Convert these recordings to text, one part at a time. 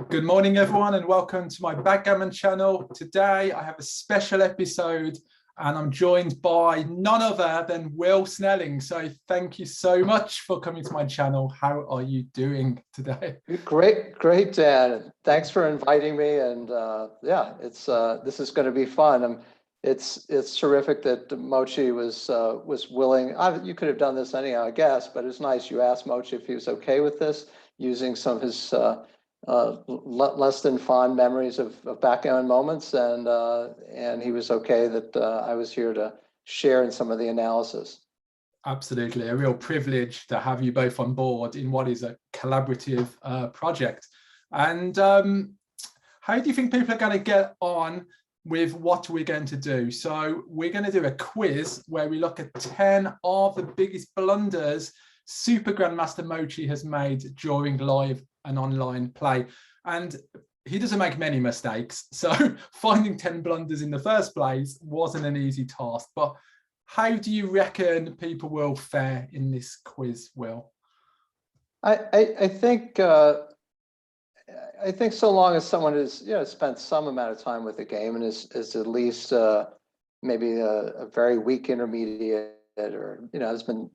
Good morning, everyone, and welcome to my Backgammon channel. Today, I have a special episode, and I'm joined by none other than Will Snellings. So thank you so much for coming to my channel. How are you doing today? Great, Dan. Thanks for inviting me. And yeah, this is going to be fun. It's terrific that Mochy was willing. You could have done this anyhow, I guess, but it's nice you asked Mochy if he was okay with this, using some of his less than fond memories of backgammon moments, and he was okay that I was here to share in some of the analysis. Absolutely, a real privilege to have you both on board in what is a collaborative project. And how do you think people are going to get on with what we're going to do? So we're going to do a quiz where we look at 10 of the biggest blunders Super Grandmaster Mochy has made during live and online play. And he doesn't make many mistakes. So finding 10 blunders in the first place wasn't an easy task. But how do you reckon people will fare in this quiz, Will? I think so long as someone has spent some amount of time with the game and is at least maybe a very weak intermediate, or has been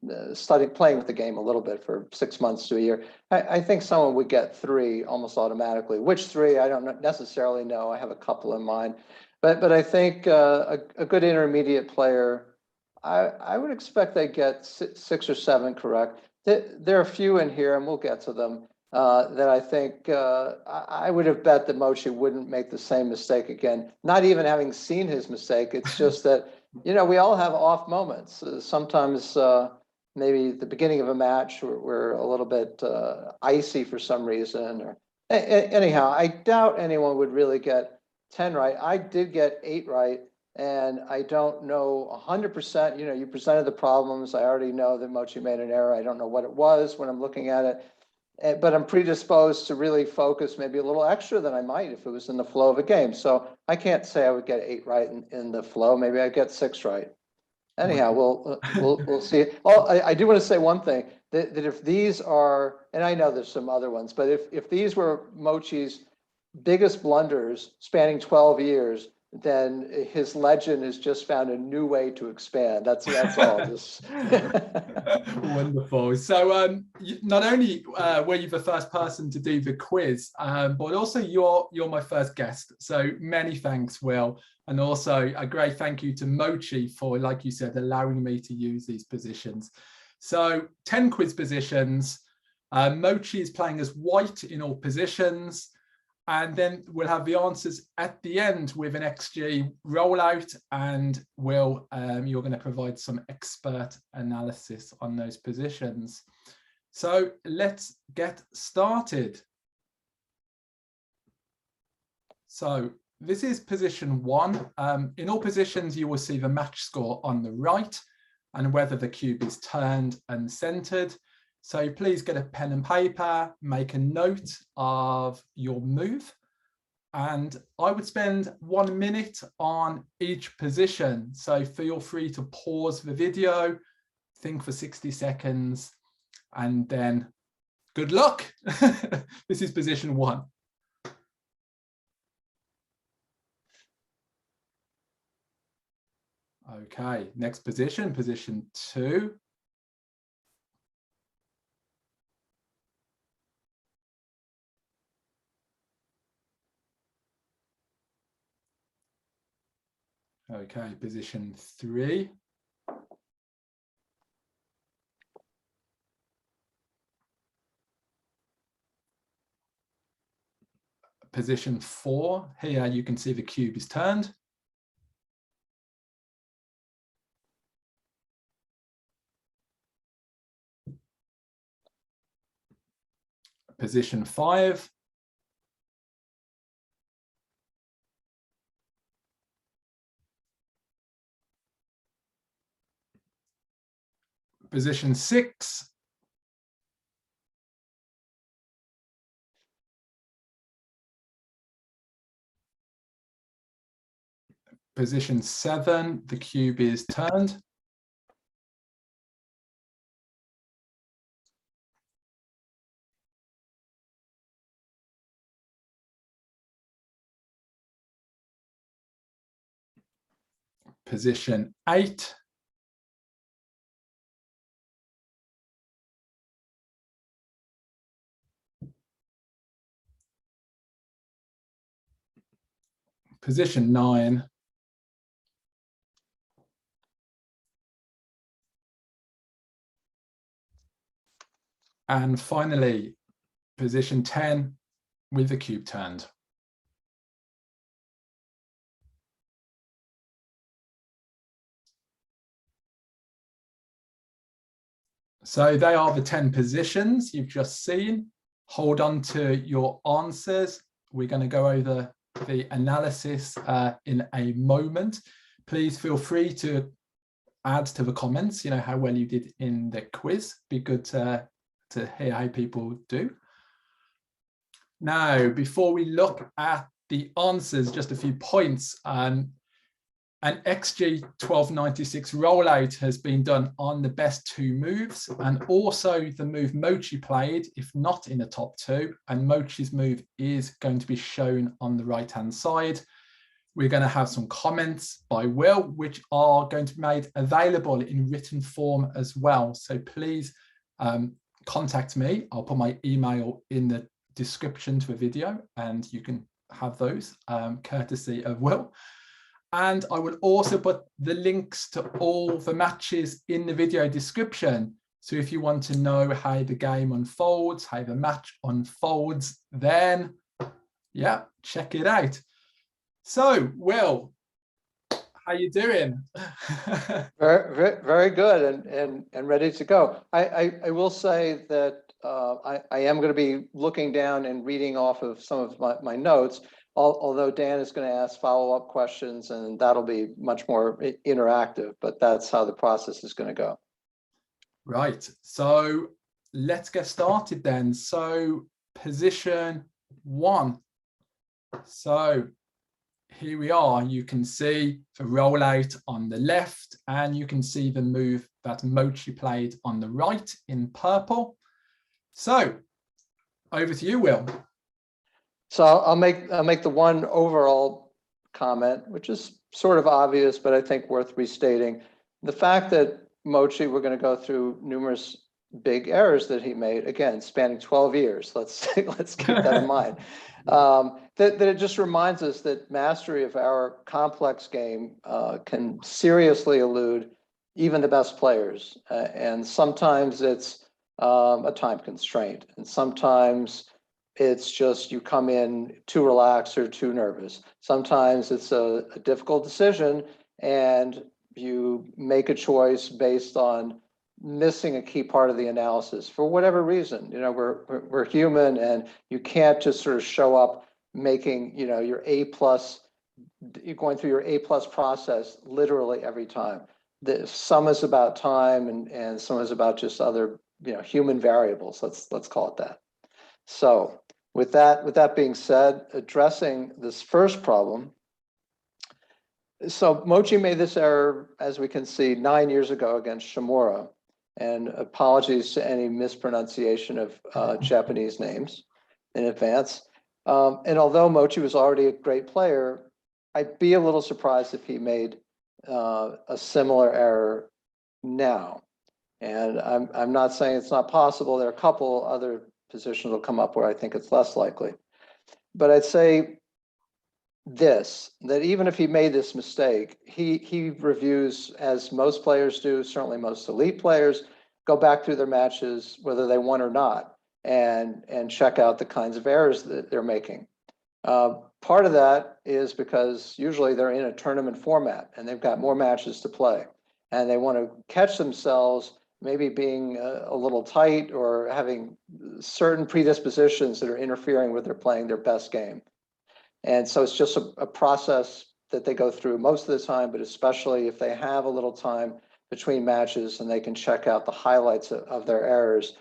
playing with the game a little bit for 6 months to a year, I think someone would get 3 almost automatically. Which 3, I don't necessarily know. I have a couple in mind, but I think a good intermediate player, I would expect they get 6 or 7 correct. There are a few in here, and we'll get to them, that I think I would have bet that Mochy wouldn't make the same mistake again, not even having seen his mistake. It's just that, we all have off moments. Sometimes maybe the beginning of a match we're a little bit icy for some reason. Or anyhow, I doubt anyone would really get 10 right. I did get 8 right. And I don't know 100%, you presented the problems. I already know that Mochy made an error. I don't know what it was when I'm looking at it, but I'm predisposed to really focus maybe a little extra than I might if it was in the flow of a game. So I can't say I would get 8 right in the flow. Maybe I get 6 right. Anyhow, we'll see. Oh, I do want to say one thing, that if these are, and I know there's some other ones, but if these were Mochy's biggest blunders spanning 12 years, then his legend has just found a new way to expand. That's all. Just Wonderful. So not only were you the first person to do the quiz, but also you're my first guest. So many thanks, Will. And also a great thank you to Mochy for, like you said, allowing me to use these positions. So 10 quiz positions. Mochy is playing as white in all positions. And then we'll have the answers at the end with an XG rollout, and Will, you're going to provide some expert analysis on those positions. So let's get started. So this is position 1. In all positions, you will see the match score on the right and whether the cube is turned and centered. So please get a pen and paper, make a note of your move. And I would spend 1 minute on each position. So feel free to pause the video, think for 60 seconds, and then good luck. This is position 1. Okay, next position, position 2. Okay, position 3. Position 4, here you can see the cube is turned. Position 5. Position 6. Position 7, the cube is turned. Position 8. Position 9. And finally, position 10 with the cube turned. So they are the 10 positions you've just seen. Hold on to your answers. We're going to go over the analysis in a moment. Please feel free to add to the comments, how well you did in the quiz. Be good to hear how people do. Now, before we look at the answers, just a few points. An XG 1296 rollout has been done on the best 2 moves, and also the move Mochy played, if not in the top 2, and Mochy's move is going to be shown on the right-hand side. We're going to have some comments by Will, which are going to be made available in written form as well. So please contact me. I'll put my email in the description to the video, and you can have those courtesy of Will. And I will also put the links to all the matches in the video description. So if you want to know how the game unfolds, how the match unfolds, then yeah, check it out. So, Will, how you doing? Very, very good and ready to go. I will say that I am going to be looking down and reading off of some of my notes, although Dan is going to ask follow-up questions, and that'll be much more interactive, but that's how the process is going to go. Right. So let's get started then. So position 1. So here we are. You can see the rollout on the left, and you can see the move that Mochy played on the right in purple. So over to you, Will. So I'll make the one overall comment, which is sort of obvious, but I think worth restating. The fact that Mochy, we're going to go through numerous big errors that he made, again, spanning 12 years. Let's keep that in mind. That it just reminds us that mastery of our complex game can seriously elude even the best players. And sometimes it's a time constraint, and sometimes it's just you come in too relaxed or too nervous. Sometimes it's a difficult decision, and you make a choice based on missing a key part of the analysis for whatever reason. We're human, and you can't just sort of show up making your A+, you're going through your A+ process literally every time. Some is about time, and some is about just other human variables. Let's call it that. So with that being said, addressing this first problem. So Mochy made this error, as we can see, 9 years ago against Shimura. And apologies to any mispronunciation of Japanese names in advance. And although Mochy was already a great player, I'd be a little surprised if he made a similar error now. And I'm not saying it's not possible. There are a couple other positions will come up where I think it's less likely. But I'd say that even if he made this mistake, he reviews, as most players do, certainly most elite players, go back through their matches, whether they won or not, and check out the kinds of errors that they're making. Part of that is because usually they're in a tournament format and they've got more matches to play, and they want to catch themselves maybe being a little tight or having certain predispositions that are interfering with their playing their best game. And so it's just a process that they go through most of the time, but especially if they have a little time between matches and they can check out the highlights of their errors.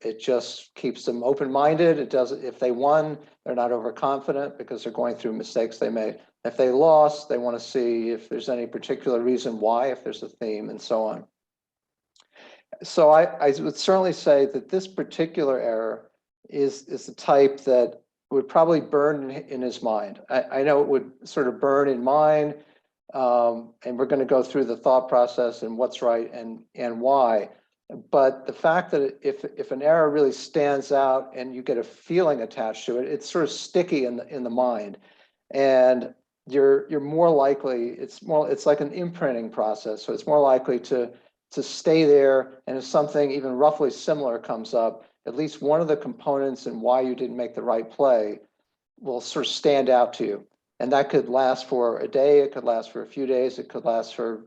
It just keeps them open-minded. It does. If they won, they're not overconfident because they're going through mistakes they made. If they lost, they want to see if there's any particular reason why, if there's a theme, and so on. So I would certainly say that this particular error is the type that would probably burn in his mind. I know it would sort of burn in mine. And we're going to go through the thought process and what's right and why. But the fact that if an error really stands out and you get a feeling attached to it, it's sort of sticky in the mind, and you're more likely, it's like an imprinting process, so it's more likely to stay there. And if something even roughly similar comes up, at least one of the components and why you didn't make the right play will sort of stand out to you. And that could last for a day, it could last for a few days, it could last for,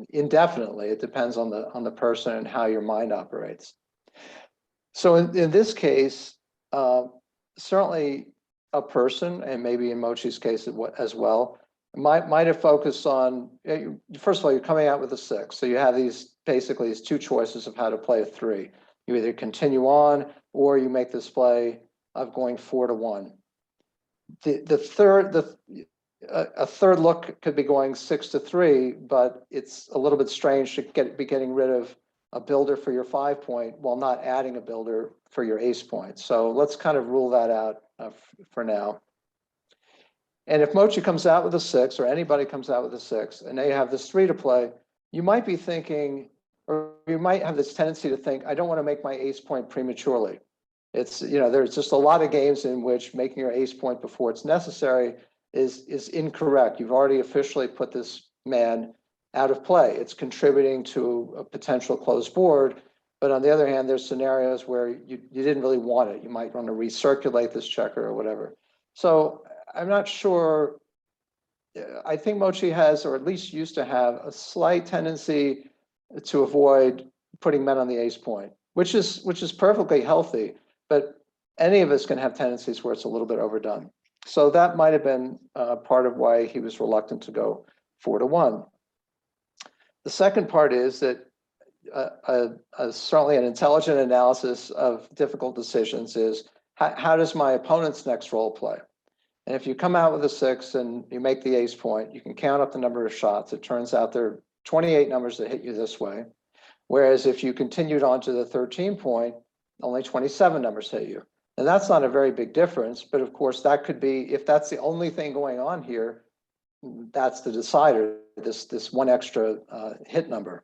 indefinitely. It depends on the person and how your mind operates. So in this case, certainly a person, and maybe in Mochy's case as well, might have focused on, first of all, you're coming out with a 6. So you have these two choices of how to play a 3. You either continue on or you make this play of going 4-1. A third look could be going 6-3, but it's a little bit strange to be getting rid of a builder for your 5 point while not adding a builder for your ace point. So let's kind of rule that out for now. And if Mochy comes out with a 6, or anybody comes out with a 6, and they have this 3 to play, you might be thinking, or you might have this tendency to think, I don't want to make my ace point prematurely. It's, there's just a lot of games in which making your ace point before it's necessary is incorrect. You've already officially put this man out of play. It's contributing to a potential closed board. But on the other hand, there's scenarios where you didn't really want it. You might want to recirculate this checker or whatever. So I'm not sure. I think Mochy has, or at least used to have, a slight tendency to avoid putting men on the ace point, which is perfectly healthy. But any of us can have tendencies where it's a little bit overdone. So that might have been part of why he was reluctant to go 4-1. The second part is that certainly an intelligent analysis of difficult decisions is how does my opponent's next roll play? And if you come out with a 6 and you make the ace point, you can count up the number of shots. It turns out there are 28 numbers that hit you this way. Whereas if you continued on to the 13 point, only 27 numbers hit you. And that's not a very big difference, but of course that could be, if that's the only thing going on here, that's the decider, this one extra hit number.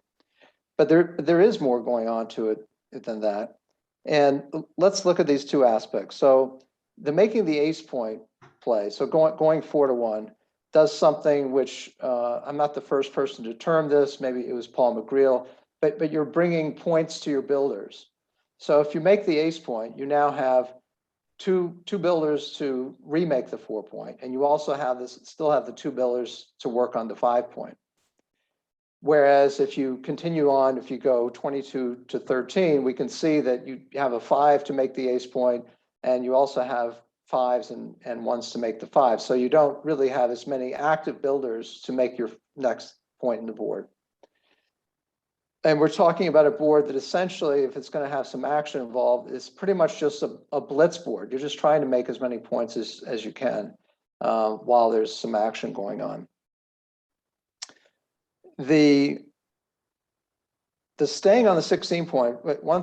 But there is more going on to it than that. And let's look at these two aspects. So the making the ace point play, so going 4-1, does something which I'm not the first person to term this, maybe it was Paul McGreal, but you're bringing points to your builders. So if you make the ace point, you now have two builders to remake the 4 point, and you also still have the 2 builders to work on the 5 point. Whereas if you continue on, if you go 22 to 13, we can see that you have a 5 to make the ace point, and you also have 5s and 1s to make the 5. So you don't really have as many active builders to make your next point in the board. And we're talking about a board that essentially, if it's going to have some action involved, is pretty much just a blitz board. You're just trying to make as many points as you can while there's some action going on. The staying on the 16 point,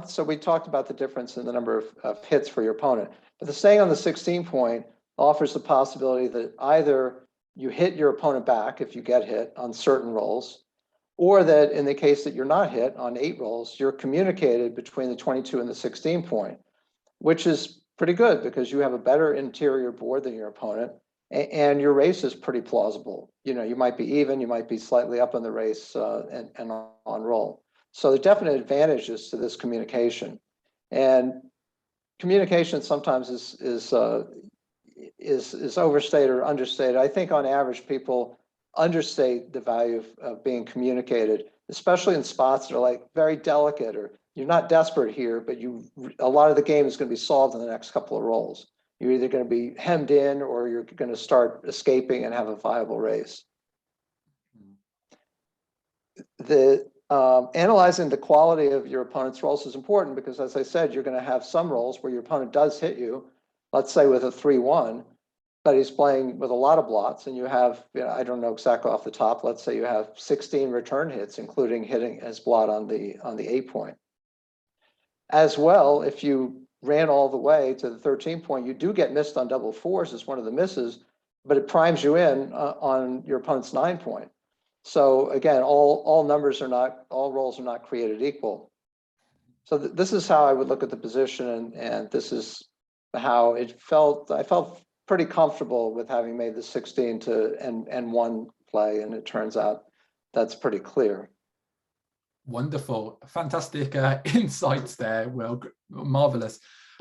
so we talked about the difference in the number of hits for your opponent, but the staying on the 16 point offers the possibility that either you hit your opponent back if you get hit on certain rolls, or that in the case that you're not hit on 8 rolls, you're communicated between the 22 and the 16 point, which is pretty good because you have a better interior board than your opponent, and your race is pretty plausible. You might be even, you might be slightly up on the race and on roll. So the definite advantages to this communication, and communication sometimes is overstated or understated. I think on average people understate the value of being communicated, especially in spots that are like very delicate, or you're not desperate here, but a lot of the game is going to be solved in the next couple of rolls. You're either going to be hemmed in or you're going to start escaping and have a viable race. Analyzing the quality of your opponent's rolls is important because, as I said, you're going to have some rolls where your opponent does hit you, let's say with a 3-1, but he's playing with a lot of blots, and you have, I don't know exactly off the top, let's say you have 16 return hits, including hitting his blot on the 8 point. As well, if you ran all the way to the 13 point, you do get missed on double 4s as one of the misses, but it primes you in on your opponent's 9 point. So again, all roles are not created equal. So this is how I would look at the position, and this is how it felt. I felt pretty comfortable with having made the 16 to N1 play, and it turns out that's pretty clear. Wonderful, fantastic insights there. Well, marvelous.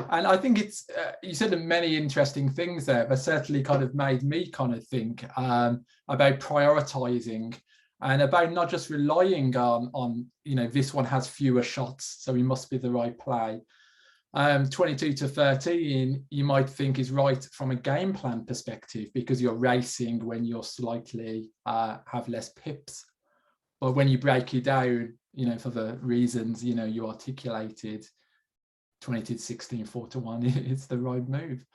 And I think it's you said many interesting things there, but certainly kind of made me kind of think about prioritizing and about not just relying on this one has fewer shots, so we must be the right play. 22 to 13, you might think is right from a game plan perspective because you're racing when you're slightly have less pips. But when you break it down, for the reasons, you articulated, 22 to 16, 4 to 1, it's the right move.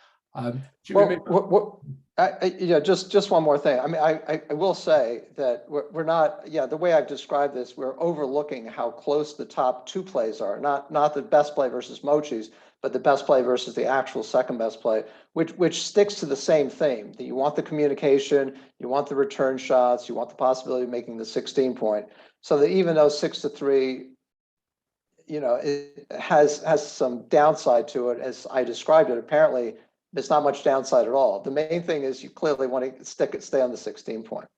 Just one more thing. I mean, I will say that we're not, the way I've described this, we're overlooking how close the top two plays are, not the best play versus Mochy's, but the best play versus the actual second best play, which sticks to the same theme, that you want the communication, you want the return shots, you want the possibility of making the 16 point. So that even though 6 to 3, it has some downside to it, as I described it, apparently there's not much downside at all. The main thing is you clearly want to stay on the 16 point.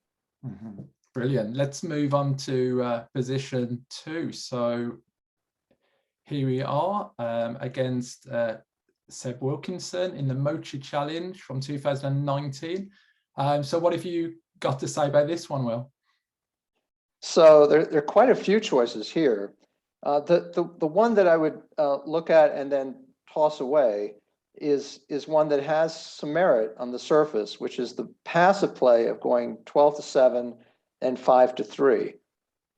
Mm-hmm. Brilliant. Let's move on to position 2. So here we are against Seb Wilkinson in the Mochy Challenge from 2019. So what have you got to say about this one, Will? So there are quite a few choices here. The one that I would look at and then toss away is one that has some merit on the surface, which is the passive play of going 12 to 7 and 5 to 3.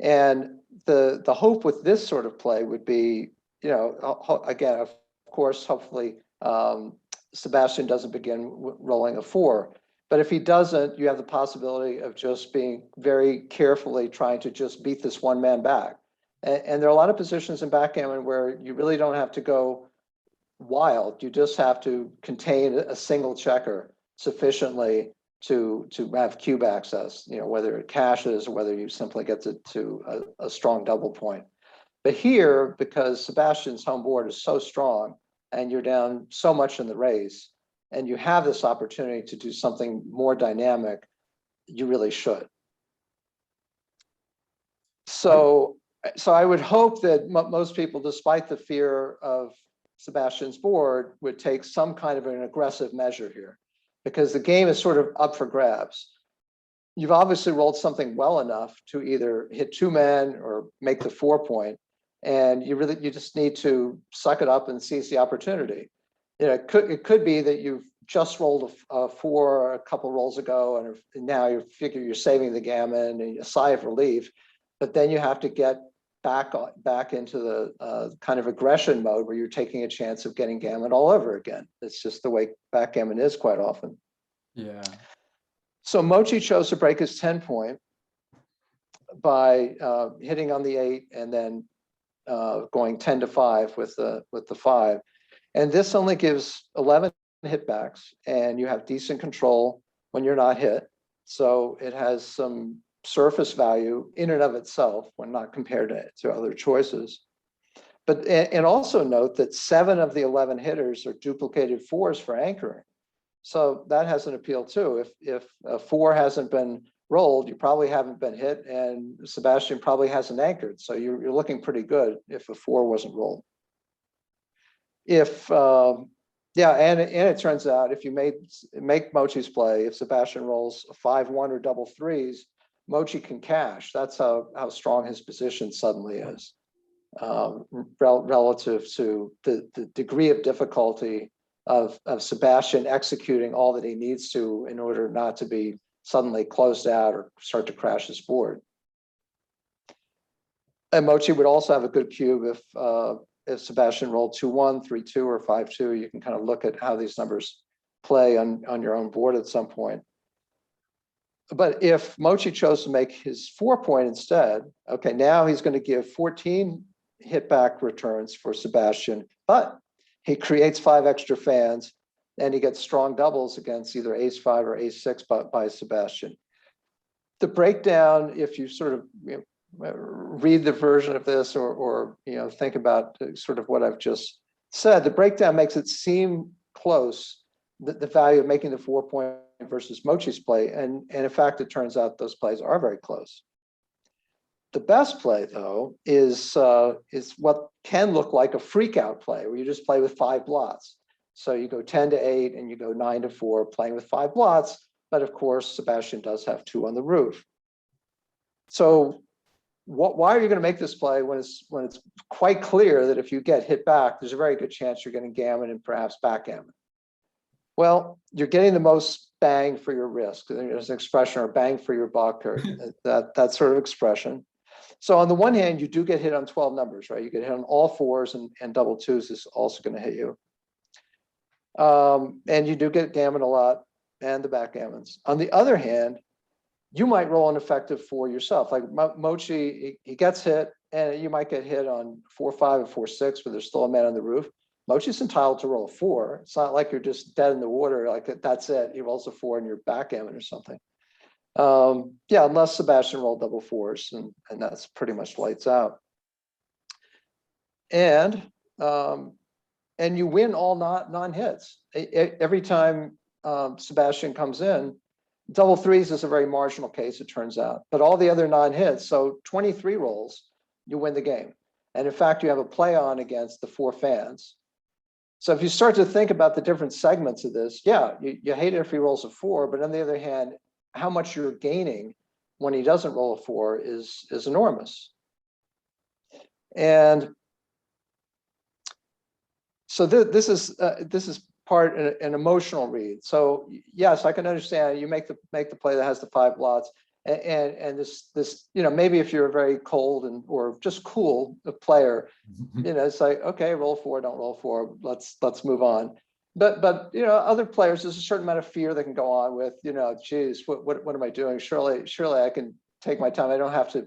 And the hope with this sort of play would be, again, of course, hopefully Sebastian doesn't begin rolling a 4. But if he doesn't, you have the possibility of just being very carefully trying to just beat this one man back. And there are a lot of positions in backgammon where you really don't have to go wild. You just have to contain a single checker sufficiently to have cube access, whether it caches or whether you simply get to a strong double point. But here, because Sebastian's home board is so strong and you're down so much in the race, and you have this opportunity to do something more dynamic, you really should. So I would hope that most people, despite the fear of Sebastian's board, would take some kind of an aggressive measure here, because the game is sort of up for grabs. You've obviously rolled something well enough to either hit 2 men or make the 4 point, and you just need to suck it up and seize the opportunity. It could be that you've just rolled a 4 a couple rolls ago, and now you figure you're saving the gammon and a sigh of relief, but then you have to get back into the kind of aggression mode where you're taking a chance of getting gammon all over again. It's just the way backgammon is quite often. Yeah. So Mochy chose to break his 10 point by hitting on the 8 and then going 10 to 5 with the 5. And this only gives 11 hitbacks, and you have decent control when you're not hit. So it has some surface value in and of itself when not compared to other choices. But and also note that 7 of the 11 hitters are duplicated 4s for anchoring. So that has an appeal too. If a 4 hasn't been rolled, you probably haven't been hit, and Sebastian probably hasn't anchored. So you're looking pretty good if a 4 wasn't rolled. And it turns out if you make Mochy's play, if Sebastian rolls a 5-1 or double 3s, Mochy can cash. That's how strong his position suddenly is relative to the degree of difficulty of Sebastian executing all that he needs to in order not to be suddenly closed out or start to crash his board. And Mochy would also have a good cube if Sebastian rolled 2-1, 3-2, or 5-2. You can kind of look at how these numbers play on your own board at some point. But if Mochy chose to make his 4 point instead, okay, now he's going to give 14 hitback returns for Sebastian, but he creates 5 extra fans, and he gets strong doubles against either ace 5 or ace 6 by Sebastian. the breakdown, if you sort of read the version of this or think about sort of what I've just said, the breakdown makes it seem close, the value of making the 4-point versus Mochy's play, and in fact it turns out those plays are very close. The best play, though, is what can look like a freak out play, where you just play with 5 blots. So you go 10-8 and you go 9-4, playing with 5 blots. But of course, Sebastian does have 2 on the roof. So why are you going to make this play when it's quite clear that if you get hit back, there's a very good chance you're getting gammon and perhaps backgammon? Well, you're getting the most bang for your risk. There's an expression, or bang for your buck, or that sort of expression. So on the one hand, you do get hit on 12 numbers, right? You get hit on all 4s, and double 2s is also going to hit you. And you do get gammon a lot, and the backgammons. On the other hand, you might roll an effective 4 yourself. Like Mochy, he gets hit, and you might get hit on 4-5 or 4-6, where there's still a man on the roof. Mochy's entitled to roll a 4. It's not like you're just dead in the water, like that's it. He rolls a 4 and you're backgammon or something. Yeah, unless Sebastian rolled double 4s, and that's pretty much lights out. And you win all non-hits. Every time Sebastian comes in, double 3s is a very marginal case, it turns out. But all the other non-hits, so 23 rolls, you win the game. And in fact, you have a play on against the 4 fans. So if you start to think about the different segments of this, yeah, you hate it if he rolls a 4, but on the other hand, how much you're gaining when he doesn't roll a 4 is enormous. And so this is part an emotional read. So yes, I can understand you make the play that has the 5 blots, and this maybe if you're a very cold or just cool player, it's like, okay, roll 4, don't roll 4, let's move on. But other players, there's a certain amount of fear they can go on with. Geez, what am I doing? Surely I can take my time. I don't have to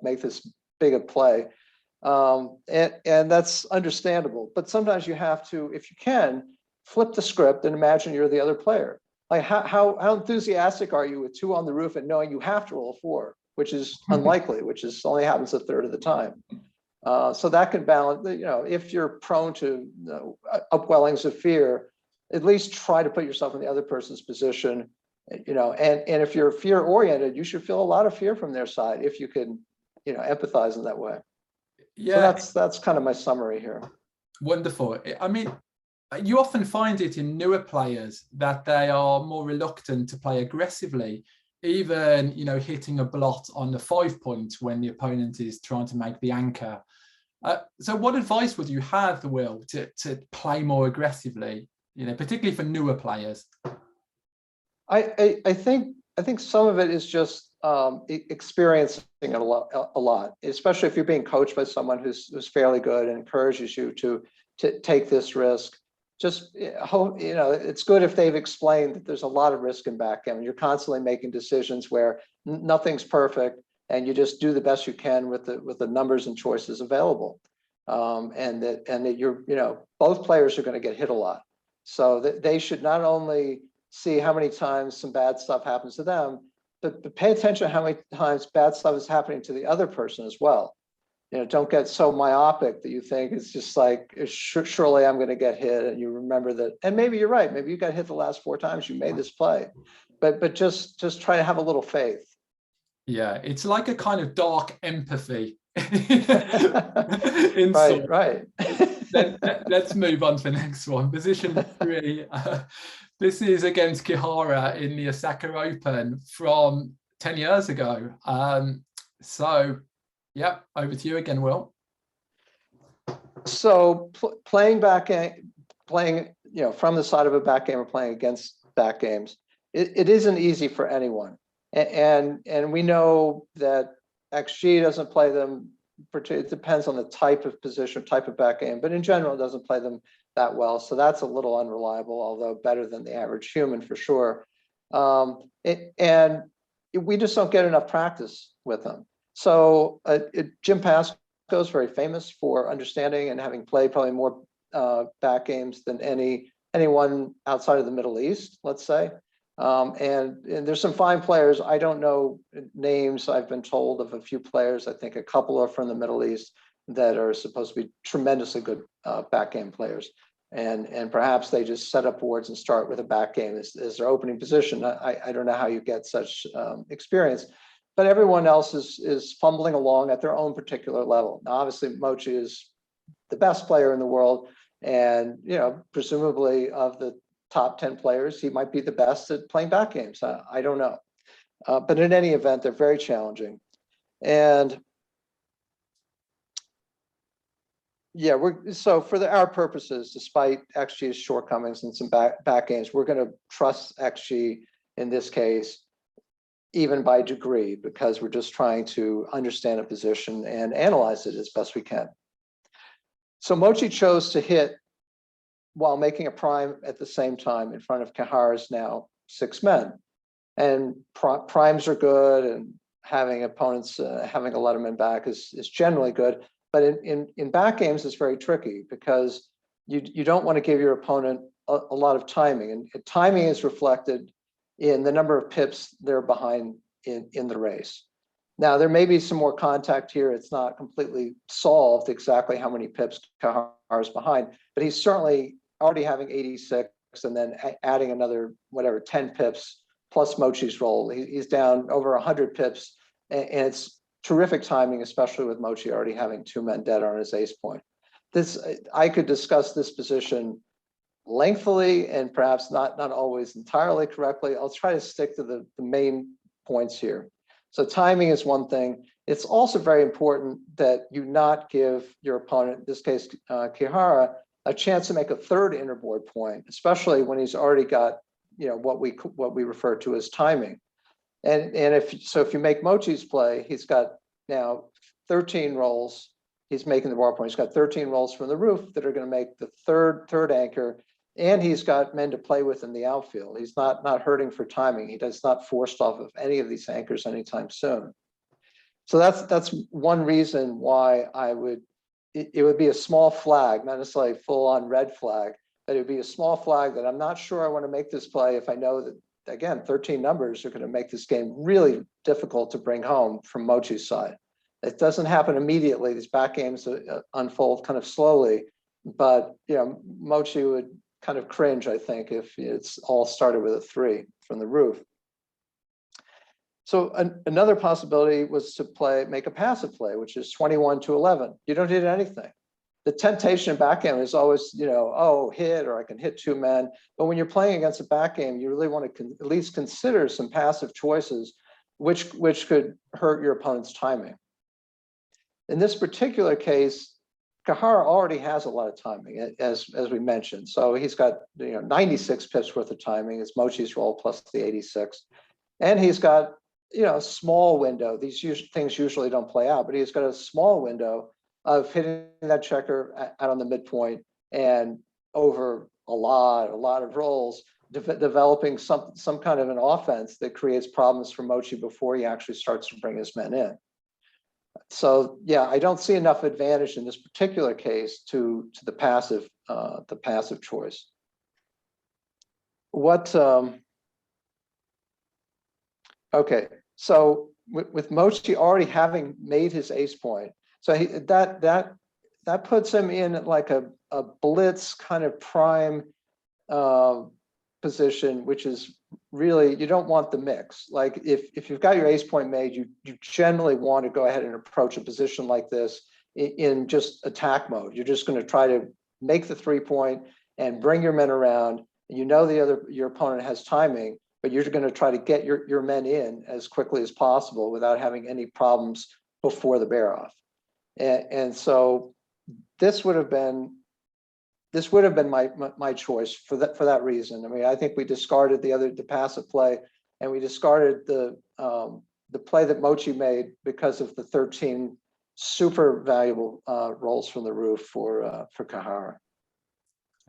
make this big a play. And that's understandable. But sometimes you have to, if you can, flip the script and imagine you're the other player. Like how enthusiastic are you with 2 on the roof and knowing you have to roll a 4, which is unlikely, which is only happens a third of the time. So that can balance, if you're prone to upwellings of fear, at least try to put yourself in the other person's position, and if you're fear oriented, you should feel a lot of fear from their side if you can, empathize in that way. Yeah. So that's kind of my summary here. Wonderful. I mean, you often find it in newer players that they are more reluctant to play aggressively, even hitting a blot on the 5 point when the opponent is trying to make the anchor. So what advice would you have, Will, to play more aggressively, particularly for newer players? I think some of it is just experiencing it a lot, especially if you're being coached by someone who's fairly good and encourages you to take this risk. Just it's good if they've explained that there's a lot of risk in backgammon. You're constantly making decisions where nothing's perfect, and you just do the best you can with the numbers and choices available, and that you're both players are going to get hit a lot, so that they should not only see how many times some bad stuff happens to them, but pay attention to how many times bad stuff is happening to the other person as well. Don't get so myopic that you think it's just like, surely I'm going to get hit, and you remember that, and maybe you're right, maybe you got hit the last 4 times you made this play, but just try to have a little faith. Yeah, it's like a kind of dark empathy. Right. Let's move on to the next one. Position 3. This is against Kihara in the Osaka Open from 10 years ago. So, yeah, over to you again, Will. So playing from the side of a backgammon, playing against back games, it isn't easy for anyone. And we know that XG doesn't play them. It depends on the type of position, type of backgammon, but in general, it doesn't play them that well. So that's a little unreliable, although better than the average human for sure. And we just don't get enough practice with them. So Jim Pascoe is very famous for understanding and having played probably more back games than anyone outside of the Middle East, let's say. And there's some fine players. I don't know names. I've been told of a few players. I think a couple are from the Middle East that are supposed to be tremendously good backgammon players. And perhaps they just set up boards and start with a backgammon as their opening position. I don't know how you get such experience, but everyone else is fumbling along at their own particular level. Now, obviously, Mochy is the best player in the world, and presumably of the top 10 players, he might be the best at playing backgammons. I don't know, but in any event, they're very challenging, and yeah, so for our purposes, despite XG's shortcomings and some back games, we're going to trust XG in this case, even by degree, because we're just trying to understand a position and analyze it as best we can. So Mochy chose to hit while making a prime at the same time in front of Kihara's now 6 men. And primes are good, and having opponents having a letterman back is generally good. But in back games, it's very tricky because you don't want to give your opponent a lot of timing. And timing is reflected in the number of pips they're behind in the race. Now, there may be some more contact here. It's not completely solved exactly how many pips Kihara's behind, but he's certainly already having 86 and then adding another, 10 pips plus Mochy's roll. He's down over 100 pips, and it's terrific timing, especially with Mochy already having 2 men dead on his ace point. I could discuss this position lengthily and perhaps not always entirely correctly. I'll try to stick to the main points here. So timing is one thing. It's also very important that you not give your opponent, in this case, Kihara, a chance to make a third interboard point, especially when he's already got, what we refer to as timing. And if you make Mochy's play, he's got now 13 rolls. He's making the bar point. He's got 13 rolls from the roof that are going to make the third anchor, and he's got men to play with in the outfield. He's not hurting for timing. He does not forced off of any of these anchors anytime soon. So that's one reason why it would be a small flag, not necessarily a full-on red flag, but it would be a small flag that I'm not sure I want to make this play if I know that, again, 13 numbers are going to make this game really difficult to bring home from Mochy's side. It doesn't happen immediately. These back games unfold kind of slowly, but Mochy would kind of cringe, I think, if it's all started with a 3 from the roof. So another possibility was to make a passive play, which is 21 to 11. You don't hit anything. The temptation in backgammon is always, hit, or I can hit 2 men. But when you're playing against a backgammon, you really want to at least consider some passive choices, which could hurt your opponent's timing. In this particular case, Kihara already has a lot of timing, as we mentioned. So he's got 96 pips worth of timing. It's Mochy's roll plus the 86, and he's got a small window. These things usually don't play out, but he's got a small window of hitting that checker out on the midpoint and over a lot of rolls, developing some kind of an offense that creates problems for Mochy before he actually starts to bring his men in. So yeah, I don't see enough advantage in this particular case to the passive choice. Okay, so with Mochy already having made his ace point, so that puts him in like a blitz kind of prime position, which is really, you don't want the mix. Like if you've got your ace point made, you generally want to go ahead and approach a position like this in just attack mode. You're just going to try to make the 3 point and bring your men around. Your opponent has timing, but you're going to try to get your men in as quickly as possible without having any problems before the bear off. And so this would have been my choice for that reason. I mean, I think we discarded the passive play, and we discarded the play that Mochy made because of the 13 super valuable rolls from the roof for Kihara.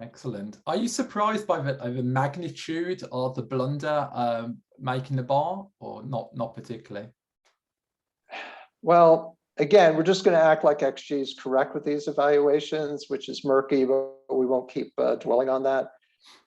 Excellent. Are you surprised by the magnitude of the blunder making the bar, or not particularly? Well, again, we're just going to act like XG is correct with these evaluations, which is murky, but we won't keep dwelling on that.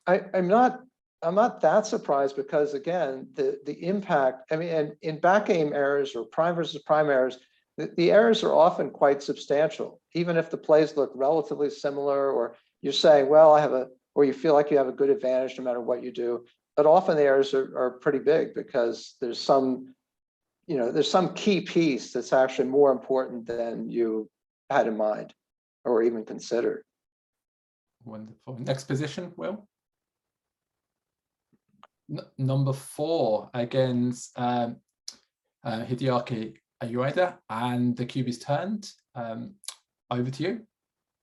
I'm not I'm not that surprised because again, the impact, I mean, and in back game errors or prime versus prime errors, the errors are often quite substantial, even if the plays look relatively similar, or you're saying, well, or you feel like you have a good advantage no matter what you do. But often the errors are pretty big because there's some key piece that's actually more important than you had in mind or even considered. Wonderful. Next position, Will. Number 4 against Hideaki Ayueda, and the cube is turned. Over to you.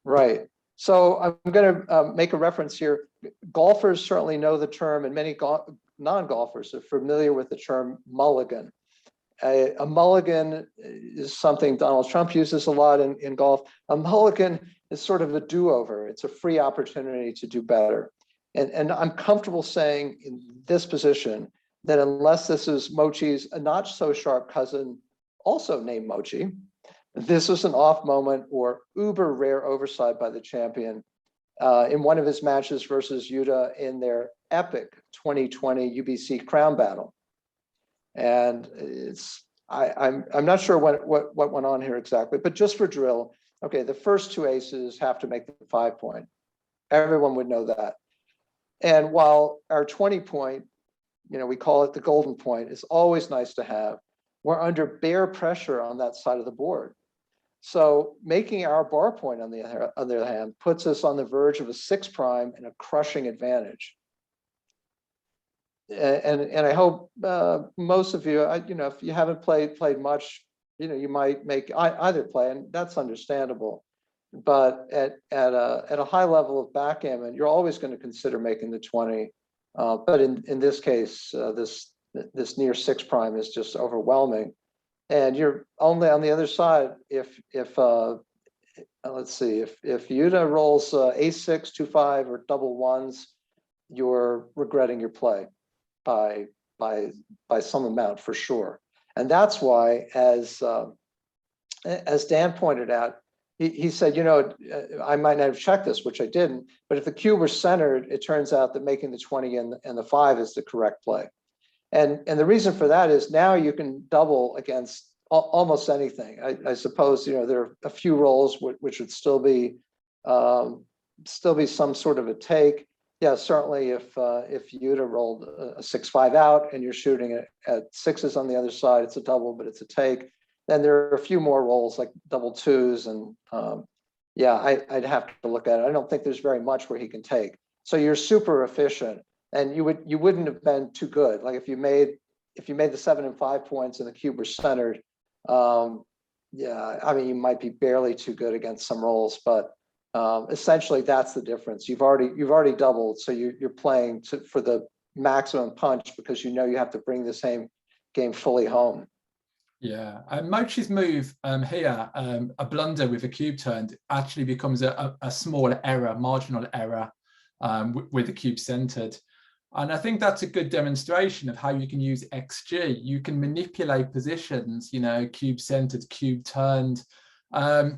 Right. So I'm going to make a reference here. Golfers certainly know the term, and many non-golfers are familiar with the term mulligan. A mulligan is something Donald Trump uses a lot in golf. A mulligan is sort of a do-over. It's a free opportunity to do better. And I'm comfortable saying in this position that unless this is Mochy's a not so sharp cousin, also named Mochy, this was an off moment or uber rare oversight by the champion in one of his matches versus Yuta in their epic 2020 UBC crown battle. And I'm not sure what went on here exactly, but just for drill, okay, the first 2 aces have to make the 5 point. Everyone would know that. And while our 20 point, we call it the golden point, is always nice to have, we're under bare pressure on that side of the board. So making our bar point on the other hand puts us on the verge of a 6 prime and a crushing advantage. And I hope most of you, if you haven't played much, you might make either play, and that's understandable. But at a high level of backgammon, you're always going to consider making the 20. But in this case, this near 6 prime is just overwhelming. And you're only on the other side if let's see, if Yuta rolls a6, 2-5, or double ones, you're regretting your play by some amount for sure. And that's why, as Dan pointed out, he said, I might not have checked this, which I didn't, but if the cube were centered, it turns out that making the 20 and the 5 is the correct play. And the reason for that is now you can double against almost anything. I suppose there are a few rolls which would still be some sort of a take. Yeah, certainly if Yuta rolled a 6-5 out and you're shooting it at 6s on the other side, it's a double, but it's a take. Then there are a few more rolls like double 2s, and I'd have to look at it. I don't think there's very much where he can take. So you're super efficient. And you wouldn't have been too good. Like if you made the 7 and 5 points and the cube were centered, you might be barely too good against some rolls, but essentially that's the difference. You've already doubled, so you're playing for the maximum punch because you have to bring the same game fully home. Yeah, and Mochy's move here, a blunder with a cube turned, actually becomes a small error, marginal error, with the cube centered. And I think that's a good demonstration of how you can use XG. You can manipulate positions, cube centered, cube turned,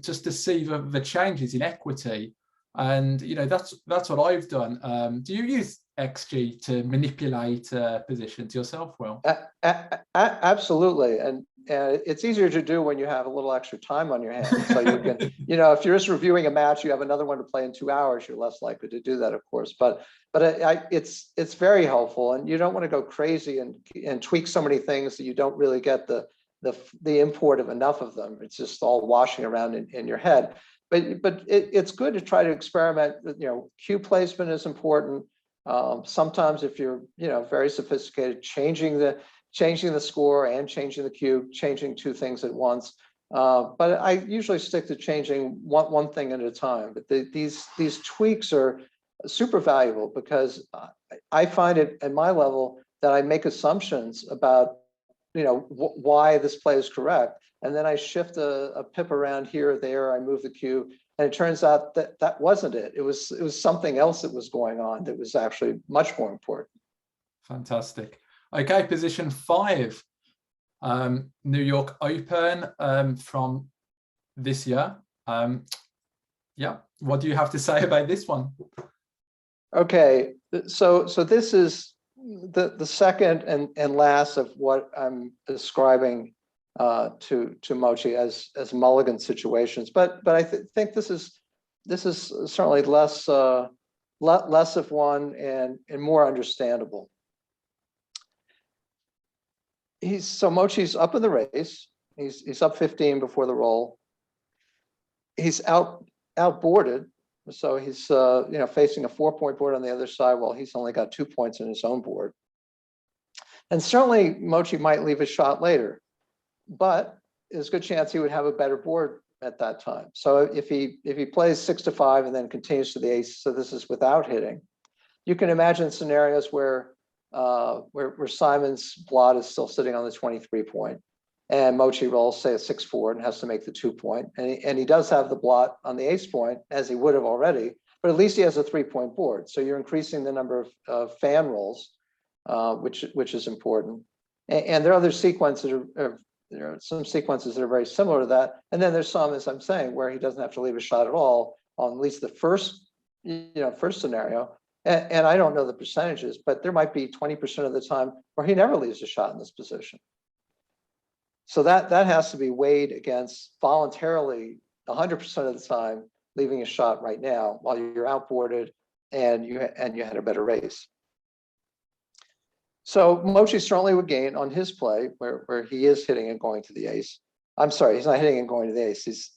just to see the changes in equity. And, that's what I've done. Do you use XG to manipulate positions yourself, Will? Absolutely. And it's easier to do when you have a little extra time on your hands. So you can, if you're just reviewing a match, you have another one to play in 2 hours, you're less likely to do that, of course. But it's very helpful, and you don't want to go crazy and tweak so many things that you don't really get the import of enough of them. It's just all washing around in your head. But it's good to try to experiment. Cue placement is important. Sometimes if you're very sophisticated, changing the score and changing the cube, changing 2 things at once. But I usually stick to changing one thing at a time. But these tweaks are super valuable because I find it at my level that I make assumptions about why this play is correct, and then I shift a pip around here or there. I move the cube, and it turns out that wasn't it. It was something else that was going on that was actually much more important. Fantastic. Okay, position 5, New York Open from this year. What do you have to say about this one? Okay, so this is the second and last of what I'm describing to Mochy as mulligan situations, but I think this is certainly less less of one and more understandable. Mochy's up in the race. He's up 15 before the roll. He's outboarded. So he's facing a 4-point board on the other side while he's only got 2 points in his own board. And certainly Mochy might leave a shot later, but there's a good chance he would have a better board at that time. So if he plays 6-5 and then continues to the ace, so this is without hitting, you can imagine scenarios where Simon's blot is still sitting on the 23 point. And Mochy rolls, say, a 6-4 and has to make the 2 point. And he does have the blot on the ace point, as he would have already, but at least he has a 3-point board. So you're increasing the number of fan rolls, which is important. And there are other sequences, there are some sequences that are very similar to that. And then there's some, as I'm saying, where he doesn't have to leave a shot at all on at least the first scenario. And I don't know the percentages, but there might be 20% of the time where he never leaves a shot in this position. So that has to be weighed against voluntarily 100% of the time leaving a shot right now while you're outboarded and you had a better race. So Mochy certainly would gain on his play where he is hitting and going to the ace. I'm sorry, he's not hitting and going to the ace. He's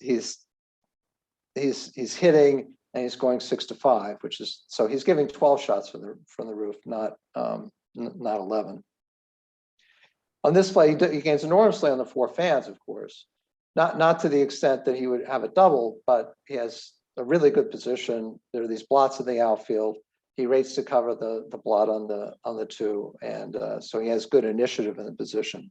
hitting and he's going 6-5, which is, so he's giving 12 shots from the roof, not 11. On this play, he gains enormously on the 4 fans, of course, not to the extent that he would have a double, but he has a really good position. There are these blots in the outfield. He rates to cover the blot on the 2, and so he has good initiative in the position.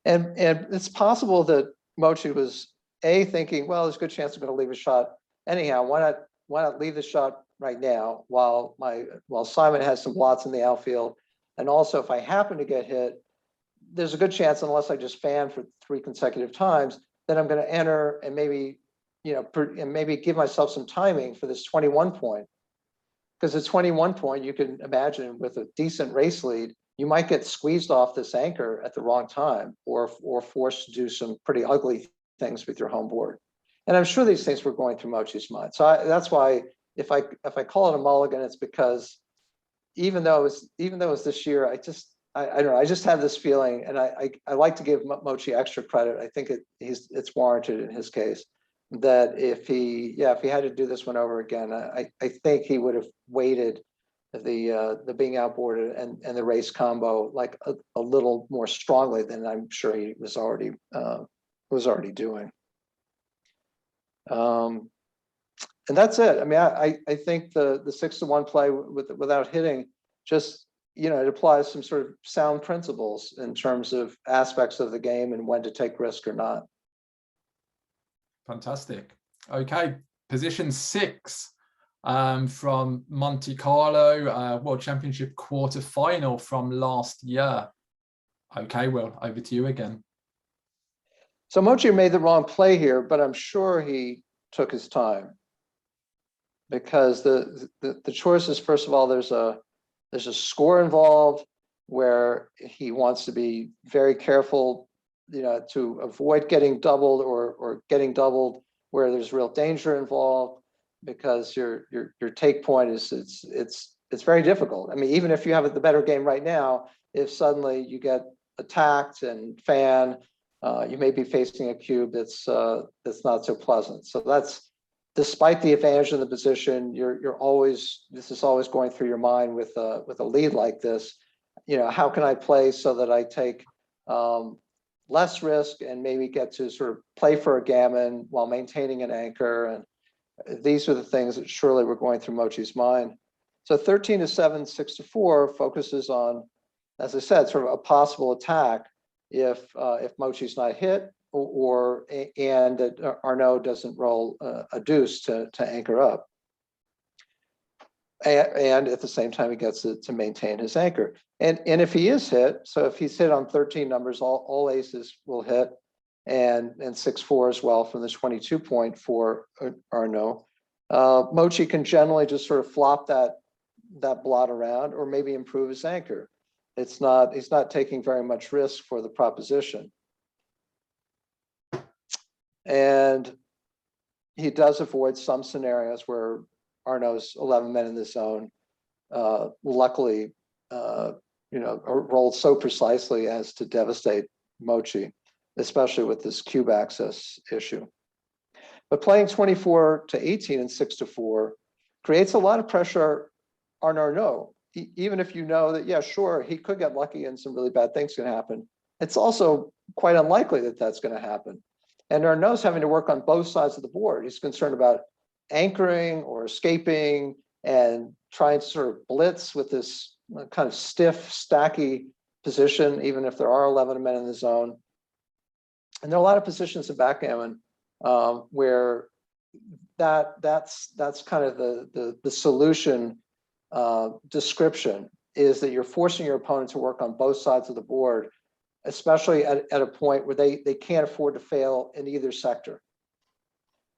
And it's possible that Mochy was thinking, well, there's a good chance I'm going to leave a shot anyhow. Why not leave the shot right now while Simon has some blots in the outfield. And also, if I happen to get hit, there's a good chance, unless I just fan for 3 consecutive times, that I'm going to enter and maybe give myself some timing for this 21 point. Because at 21 point, you can imagine with a decent race lead, you might get squeezed off this anchor at the wrong time, or forced to do some pretty ugly things with your home board. And I'm sure these things were going through Mochy's mind. So that's why if I call it a mulligan, it's because even though it's this year, I don't know, I just have this feeling, and I like to give Mochy extra credit. I think it's warranted in his case, that if he had to do this one over again, I think he would have weighted the being outboarded and the race combo like a little more strongly than I'm sure he was already doing. And that's it. I mean, I think the 6-1 play without hitting, just, it applies some sort of sound principles in terms of aspects of the game and when to take risk or not. Fantastic. Okay, position 6 from Monte Carlo, World Championship quarterfinal from last year. Okay, well, over to you again. So Mochy made the wrong play here, but I'm sure he took his time, because the choices, first of all, there's a score involved where he wants to be very careful, to avoid getting doubled or getting doubled where there's real danger involved, because your take point is it's very difficult. I mean, even if you have the better game right now, if suddenly you get attacked and fan, you may be facing a cube that's not so pleasant. So that's, despite the advantage of the position, this is always going through your mind with a lead like this. How can I play so that I take less risk and maybe get to sort of play for a gammon while maintaining an anchor? And these are the things that surely were going through Mochy's mind. So 13-7, 6-4 focuses on, as I said, sort of a possible attack if Mochy's not hit, and that Arnaud doesn't roll a deuce to anchor up, and at the same time he gets to maintain his anchor. And if he is hit, so if he's hit on 13 numbers, all aces will hit, and 6-4 as well from the 22 point for Arnaud. Mochy can generally just sort of flop that blot around, or maybe improve his anchor. He's not taking very much risk for the proposition. And he does avoid some scenarios where Arnaud's 11 men in the zone luckily rolled so precisely as to devastate Mochy, especially with this cube access issue. But playing 24-18 and 6-4 creates a lot of pressure on Arnaud, even if you know that, yeah, sure, he could get lucky and some really bad things can happen. It's also quite unlikely that that's going to happen. And Arnaud's having to work on both sides of the board. He's concerned about anchoring or escaping and trying to sort of blitz with this kind of stiff, stacky position, even if there are 11 men in the zone. And there are a lot of positions in backgammon where that's kind of the solution description, is that you're forcing your opponent to work on both sides of the board, especially at a point where they can't afford to fail in either sector.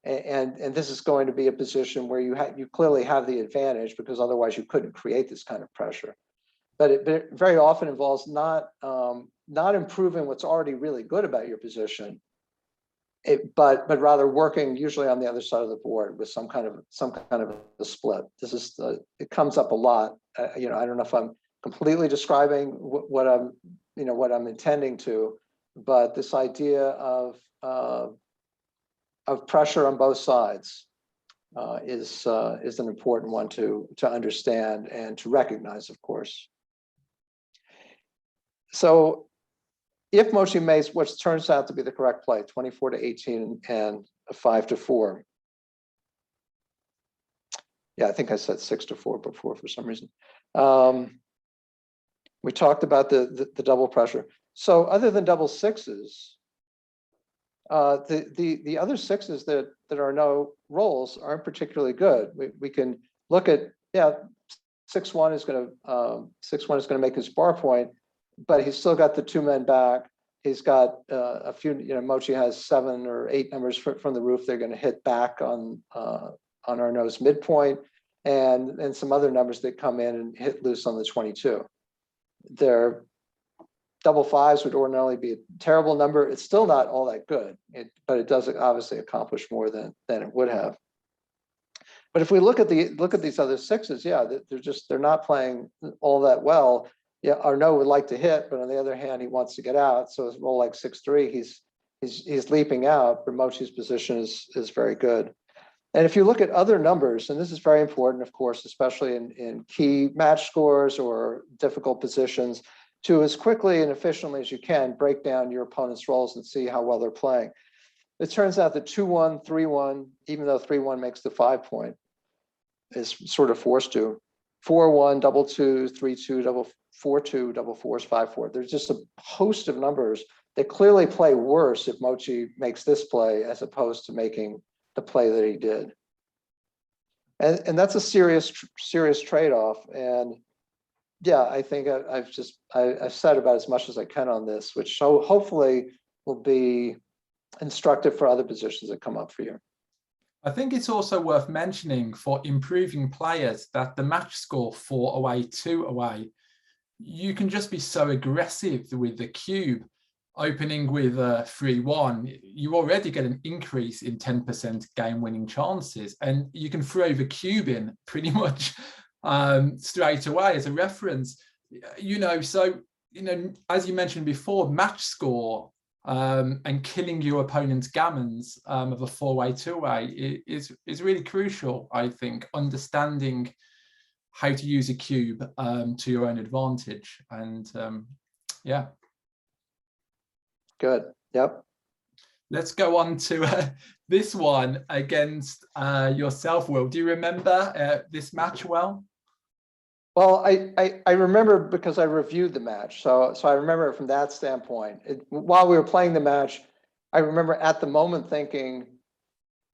And this is going to be a position where you clearly have the advantage, because otherwise you couldn't create this kind of pressure. But it very often involves not improving what's already really good about your position, but rather working usually on the other side of the board with some kind of a split. It comes up a lot. I don't know if I'm completely describing what I'm intending to, but this idea of pressure on both sides is an important one to understand and to recognize, of course. So if Mochy makes what turns out to be the correct play, 24-18 and a 5-4. Yeah, I think I said 6-4 before for some reason. We talked about the double pressure. So other than double sixes, the other sixes that are no rolls aren't particularly good. We can look at, yeah, 6-1 is going to make his bar point, but he's still got the 2 men back. He's got a few, Mochy has 7 or 8 numbers from the roof. They're going to hit back on Arnaud's midpoint, and some other numbers that come in and hit loose on the 22. Their double 5s would ordinarily be a terrible number. It's still not all that good, but it does obviously accomplish more than it would have. But if we look at these other 6s, yeah, they're not playing all that well. Yeah, Arnaud would like to hit, but on the other hand, he wants to get out. So his roll like 6-3, he's leaping out, but Mochy's position is very good. And if you look at other numbers, and this is very important, of course, especially in key match scores or difficult positions, to as quickly and efficiently as you can break down your opponent's rolls and see how well they're playing. It turns out that 2-1, 3-1, even though 3-1 makes the 5 point, is sort of forced to. 4-1, double 2s, 3-2, double 4-2, double 4s, 5-4. There's just a host of numbers that clearly play worse if Mochy makes this play as opposed to making the play that he did. And that's a serious trade-off. And yeah, I think I've said about as much as I can on this, which hopefully will be instructive for other positions that come up for you. I think it's also worth mentioning for improving players that the match score 4 away, 2 away, you can just be so aggressive with the cube. Opening with 3-1, you already get an increase in 10% game-winning chances, and you can throw the cube in pretty much straight away as a reference. So as you mentioned before, match score and killing your opponent's gammons of a 4-way, 2-way is really crucial. I think understanding how to use a cube to your own advantage, and yeah. Good. Yep. Let's go on to this one against yourself, Will. Do you remember this match well? Well, I remember because I reviewed the match, so I remember it from that standpoint. While we were playing the match, I remember at the moment thinking,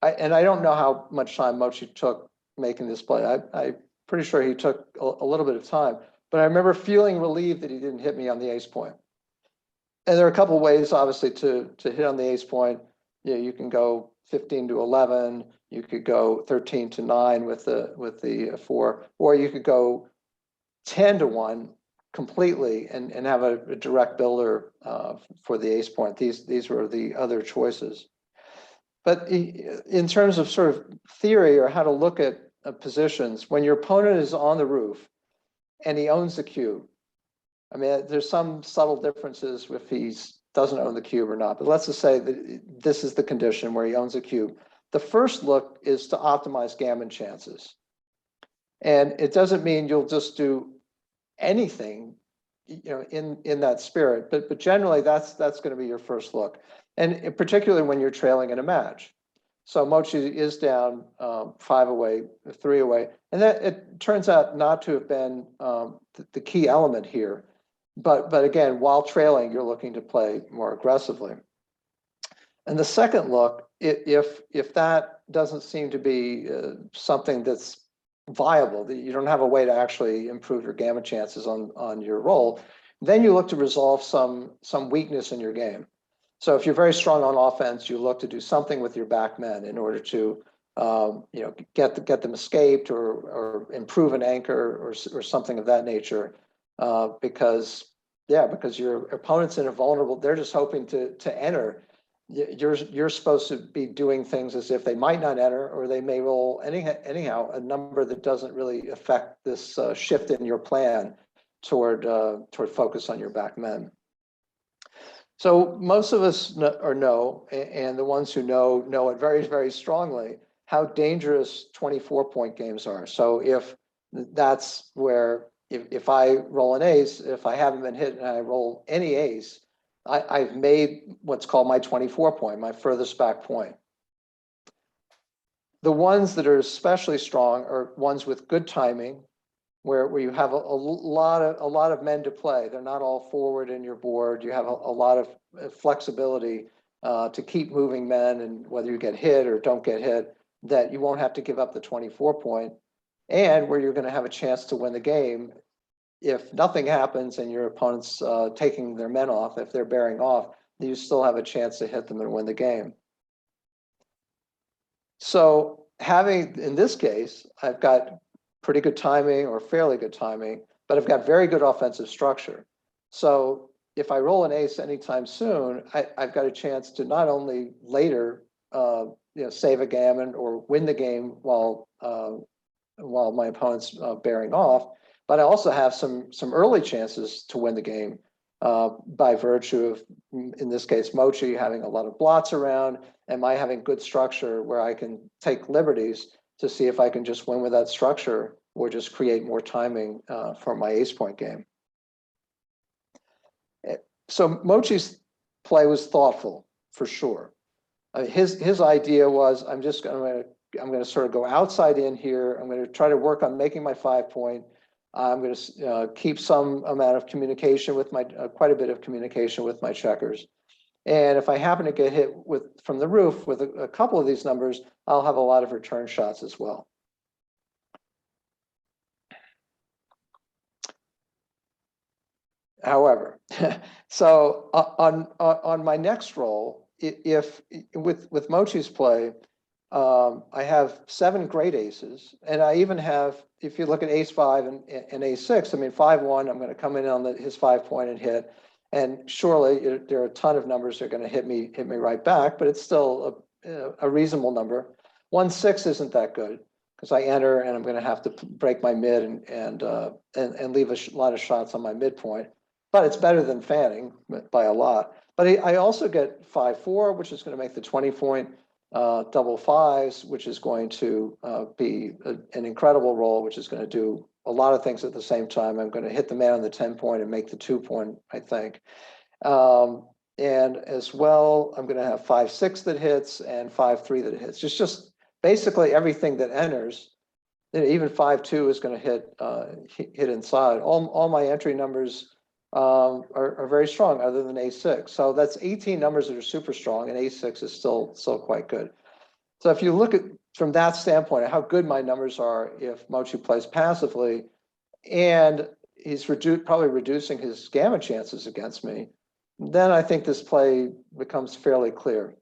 and I don't know how much time Mochy took making this play. I'm pretty sure he took a little bit of time, but I remember feeling relieved that he didn't hit me on the ace point. And there are a couple of ways, obviously, to hit on the ace point. you can go 15 to 11, you could go 13 to 9 with the 4, or you could go 10 to 1 completely and have a direct builder for the ace point. These were the other choices. But in terms of sort of theory or how to look at positions, when your opponent is on the roof and he owns the cube, I mean, there's some subtle differences if he doesn't own the cube or not, but let's just say that this is the condition where he owns a cube. The first look is to optimize gammon chances. And it doesn't mean you'll just do anything, in that spirit, but generally that's going to be your first look. And particularly when you're trailing in a match. So Mochy is down 5 away, 3 away. And that it turns out not to have been the key element here. But again, while trailing, you're looking to play more aggressively. And the second look, if that doesn't seem to be something that's viable, that you don't have a way to actually improve your gammon chances on your roll, then you look to resolve some weakness in your game. So if you're very strong on offense, you look to do something with your back men in order to get them escaped or improve an anchor or something of that nature, because your opponent's in a vulnerable. They're just hoping to enter. You're supposed to be doing things as if they might not enter, or they may roll anyhow a number that doesn't really affect this shift in your plan toward focus on your back men. So most of us know, and the ones who know it very, very strongly, how dangerous 24-point games are. So if that's where, if I roll an ace, if I haven't been hit and I roll any ace, I've made what's called my 24-point, my furthest back point. The ones that are especially strong are ones with good timing, where you have a lot of men to play. They're not all forward in your board. You have a lot of flexibility to keep moving men, and whether you get hit or don't get hit, that you won't have to give up the 24-point, and where you're going to have a chance to win the game if nothing happens and your opponent's taking their men off. If they're bearing off, you still have a chance to hit them and win the game. So in this case, I've got pretty good timing or fairly good timing, but I've got very good offensive structure. So if I roll an ace anytime soon, I've got a chance to not only later save a gammon or win the game while my opponent's bearing off, but I also have some early chances to win the game by virtue of, in this case, Mochy having a lot of blots around and my having good structure where I can take liberties to see if I can just win with that structure or just create more timing for my ace point game. So Mochy's play was thoughtful, for sure. His idea was, I'm going to sort of go outside in here. I'm going to try to work on making my 5-point. I'm going to keep some amount of communication with quite a bit of communication with my checkers. And if I happen to get hit from the roof with a couple of these numbers, I'll have a lot of return shots as well. However, so on my next roll, if with Mochy's play, I have 7 great aces, and I even have, if you look at ace 5 and ace 6, I mean 5-1, I'm going to come in on his 5-point and hit. And surely there are a ton of numbers that are going to hit me right back, but it's still a reasonable number. 1-6 isn't that good because I enter and I'm going to have to break my mid and leave a lot of shots on my midpoint. But it's better than fanning by a lot. But I also get 5-4, which is going to make the 20-point, double 5s, which is going to be an incredible roll, which is going to do a lot of things at the same time. I'm going to hit the man on the 10-point and make the 2-point, I think. And as well, I'm going to have 5-6 that hits and 5-3 that hits. It's just basically everything that enters. Even 5-2 is going to hit inside. All my entry numbers are very strong, other than ace-6. So that's 18 numbers that are super strong, and ace-6 is still quite good. So if you look at from that standpoint, how good my numbers are if Mochy plays passively, and he's probably reducing his gammon chances against me, then I think this play becomes fairly clear.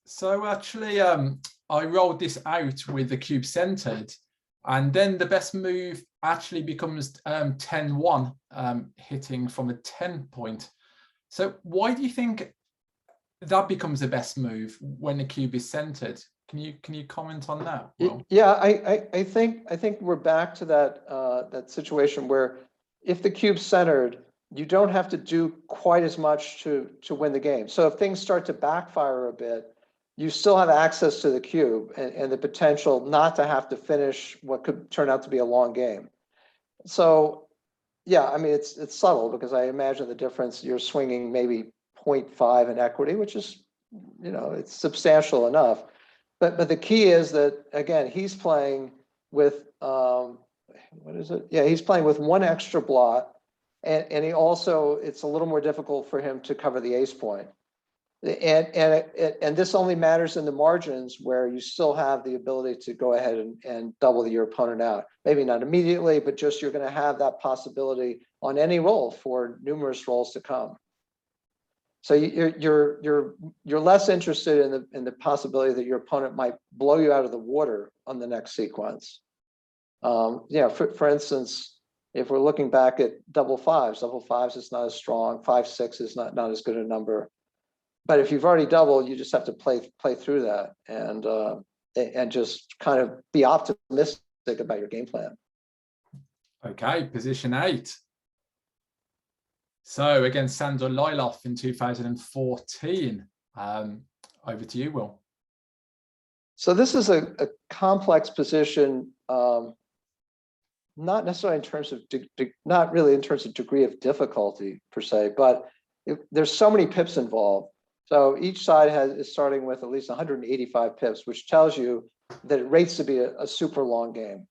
So actually, I rolled this out with the cube centered, and then the best move actually becomes 10-1, hitting from a 10 point. So why do you think that becomes the best move when the cube is centered? Can you comment on that? Will? Yeah, I think we're back to that situation where if the cube's centered, you don't have to do quite as much to win the game. So if things start to backfire a bit, you still have access to the cube and the potential not to have to finish what could turn out to be a long game. So yeah, I mean, it's subtle because I imagine the difference, you're swinging maybe 0.5 in equity, which is, it's substantial enough. But the key is that, again, he's playing with, what is it? Yeah, he's playing with one extra blot. And he also, it's a little more difficult for him to cover the ace point. And this only matters in the margins where you still have the ability to go ahead and double your opponent out. Maybe not immediately, but just you're going to have that possibility on any roll for numerous rolls to come. So you're less interested in the possibility that your opponent might blow you out of the water on the next sequence. For instance, if we're looking back at double fives is not as strong. 5-6 is not as good a number. But if you've already doubled, you just have to play through that and just kind of be optimistic about your game plan. Okay, position 8. So against Sandor Liloff in 2014. Over to you, Will. So this is a complex position, not necessarily in terms of not really in terms of degree of difficulty per se, but there's so many pips involved. So each side is starting with at least 185 pips, which tells you that it rates to be a super long game.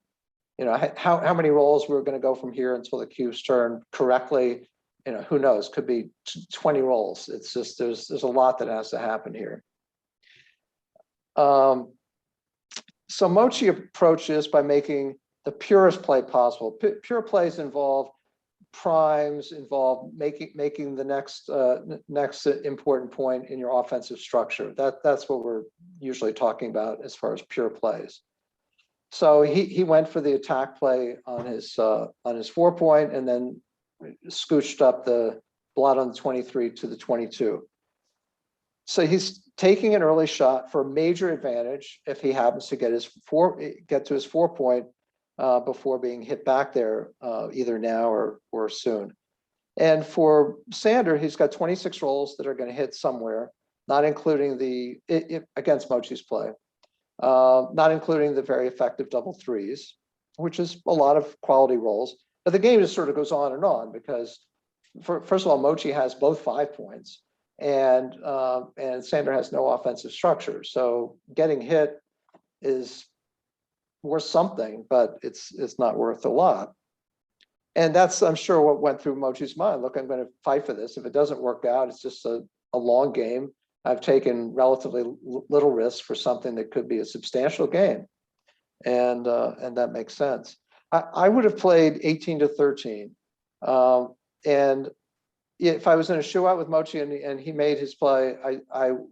How many rolls we're going to go from here until the cube's turn correctly. Who knows? Could be 20 rolls. It's just there's a lot that has to happen here. So Mochy approaches by making the purest play possible. Pure plays involve primes, involve making the next important point in your offensive structure. That's what we're usually talking about as far as pure plays. So he went for the attack play on his 4 point and then scooched up the blot on the 23 to the 22. So he's taking an early shot for a major advantage if he happens to get to his 4 point before being hit back there either now or soon. And for Sander, he's got 26 rolls that are going to hit somewhere, not including against Mochy's play, not including the very effective double threes, which is a lot of quality rolls. But the game just sort of goes on because, first of all, Mochy has both 5 points, and Sander has no offensive structure. So getting hit is worth something, but it's not worth a lot. And that's, I'm sure, what went through Mochy's mind. Look, I'm going to fight for this. If it doesn't work out, it's just a long game. I've taken relatively little risk for something that could be a substantial game, and that makes sense. I would have played 18-13, and if I was in a shootout with Mochy and he made his play, I would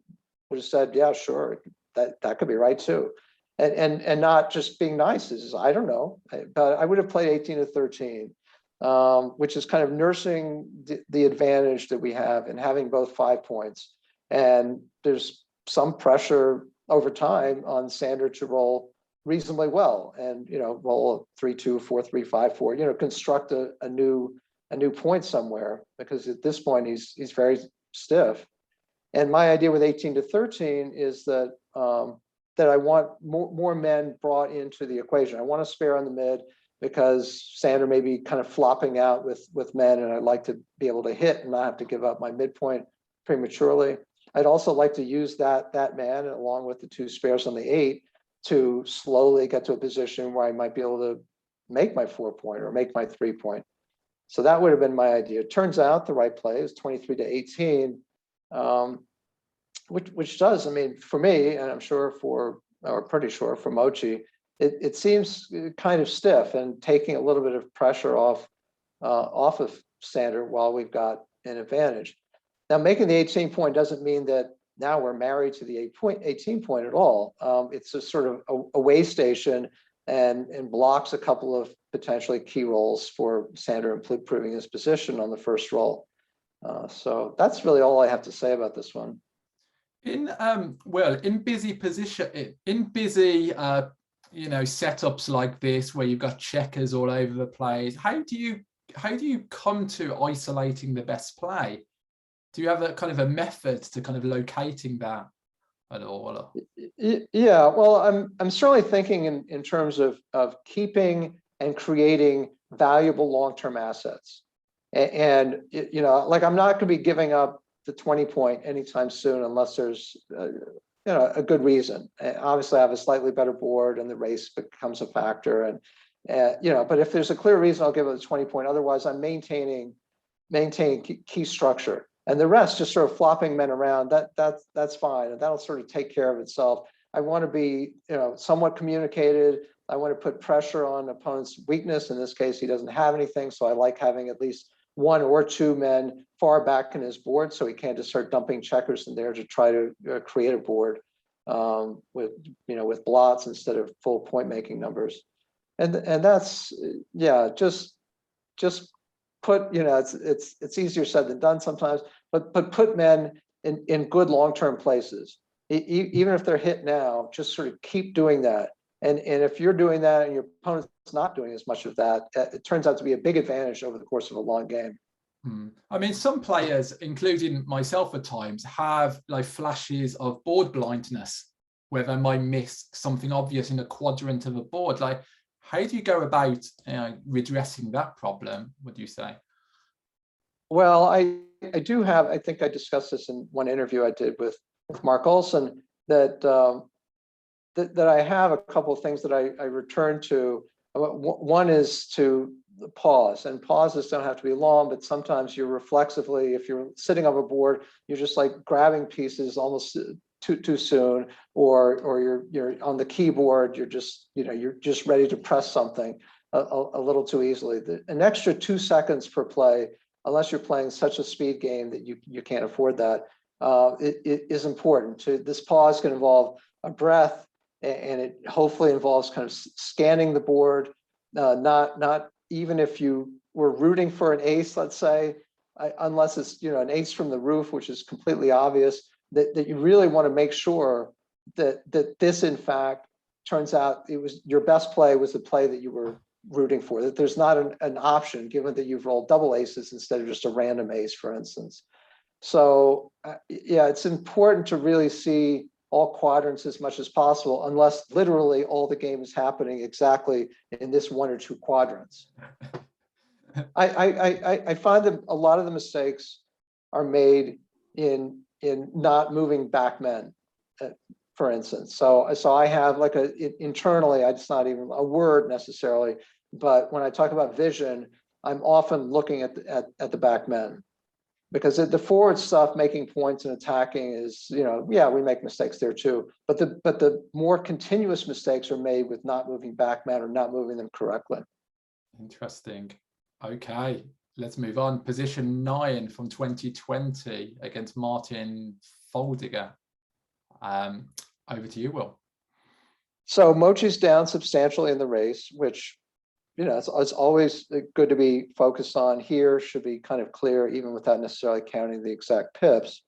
have said, yeah, sure, that could be right too. And not just being nice, is I don't know, but I would have played 18-13, which is kind of nursing the advantage that we have in having both 5 points. And there's some pressure over time on Sander to roll reasonably well and roll a 3-2, 4-3, 5-4, construct a new point somewhere, because at this point he's very stiff. And my idea with 18-13 is that that I want more men brought into the equation. I want to spare on the mid because Sander may be kind of flopping out with men, and I'd like to be able to hit and not have to give up my midpoint prematurely. I'd also like to use that man along with the 2 spares on the 8 to slowly get to a position where I might be able to make my 4 point or make my 3 point. So that would have been my idea. It turns out the right play is 23-18, which does, I mean, for me, and I'm sure pretty sure for Mochy, it seems kind of stiff and taking a little bit of pressure off of Sander while we've got an advantage. Now, making the 18 point doesn't mean that now we're married to the 18 point at all. It's a sort of a way station and blocks a couple of potentially key rolls for Sander improving his position on the first roll. So that's really all I have to say about this one. In well, in busy position, in busy setups like this where you've got checkers all over the place, how do you come to isolating the best play? Do you have a kind of a method to kind of locating that at all? Yeah, well, I'm certainly thinking in terms of keeping and creating valuable long-term assets. And like I'm not going to be giving up the 20 point anytime soon unless there's a good reason. And obviously, I have a slightly better board, and the race becomes a factor. And but if there's a clear reason, I'll give it a 20 point. Otherwise, I'm maintaining key structure, and the rest just sort of flopping men around. That's fine, and that'll sort of take care of itself. I want to be somewhat communicated. I want to put pressure on opponent's weakness. In this case, he doesn't have anything, so I like having at least one or two men far back in his board, so he can't just start dumping checkers in there to try to create a board with blots instead of full point making numbers. And that's just put it's easier said than done sometimes, but put men in good long-term places. Even if they're hit now, just sort of keep doing that. And if you're doing that and your opponent's not doing as much of that, it turns out to be a big advantage over the course of a long game. I mean, some players, including myself at times, have like flashes of board blindness where they might miss something obvious in a quadrant of a board. Like, how do you go about redressing that problem, would you say? Well, I do have, I think I discussed this in one interview I did with Mark Olson, that I have a couple of things that I return to. One is to pause, and pauses don't have to be long, but sometimes you're reflexively, if you're sitting on a board, you're just like grabbing pieces almost too soon, or you're on the keyboard, you're just ready to press something a little too easily. An extra 2 seconds per play, unless you're playing such a speed game that you can't afford that, it is important. This pause can involve a breath, and it hopefully involves kind of scanning the board, not even if you were rooting for an ace, let's say, unless it's an ace from the roof, which is completely obvious, that you really want to make sure that this in fact turns out it was your best play was the play that you were rooting for, that there's not an option given that you've rolled double aces instead of just a random ace, for instance. So it's important to really see all quadrants as much as possible, unless literally all the game is happening exactly in this 1 or 2 quadrants. I find that a lot of the mistakes are made in not moving back men, for instance. So I have like internally, it's not even a word necessarily, but when I talk about vision, I'm often looking at the back men. Because the forward stuff, making points and attacking is, we make mistakes there too. But the more continuous mistakes are made with not moving back men or not moving them correctly. Interesting. Okay, let's move on. Position 9 from 2020 against Martin Foldiger. Over to you, Will. So Mochy's down substantially in the race, which it's always good to be focused on. Here should be kind of clear, even without necessarily counting the exact pips.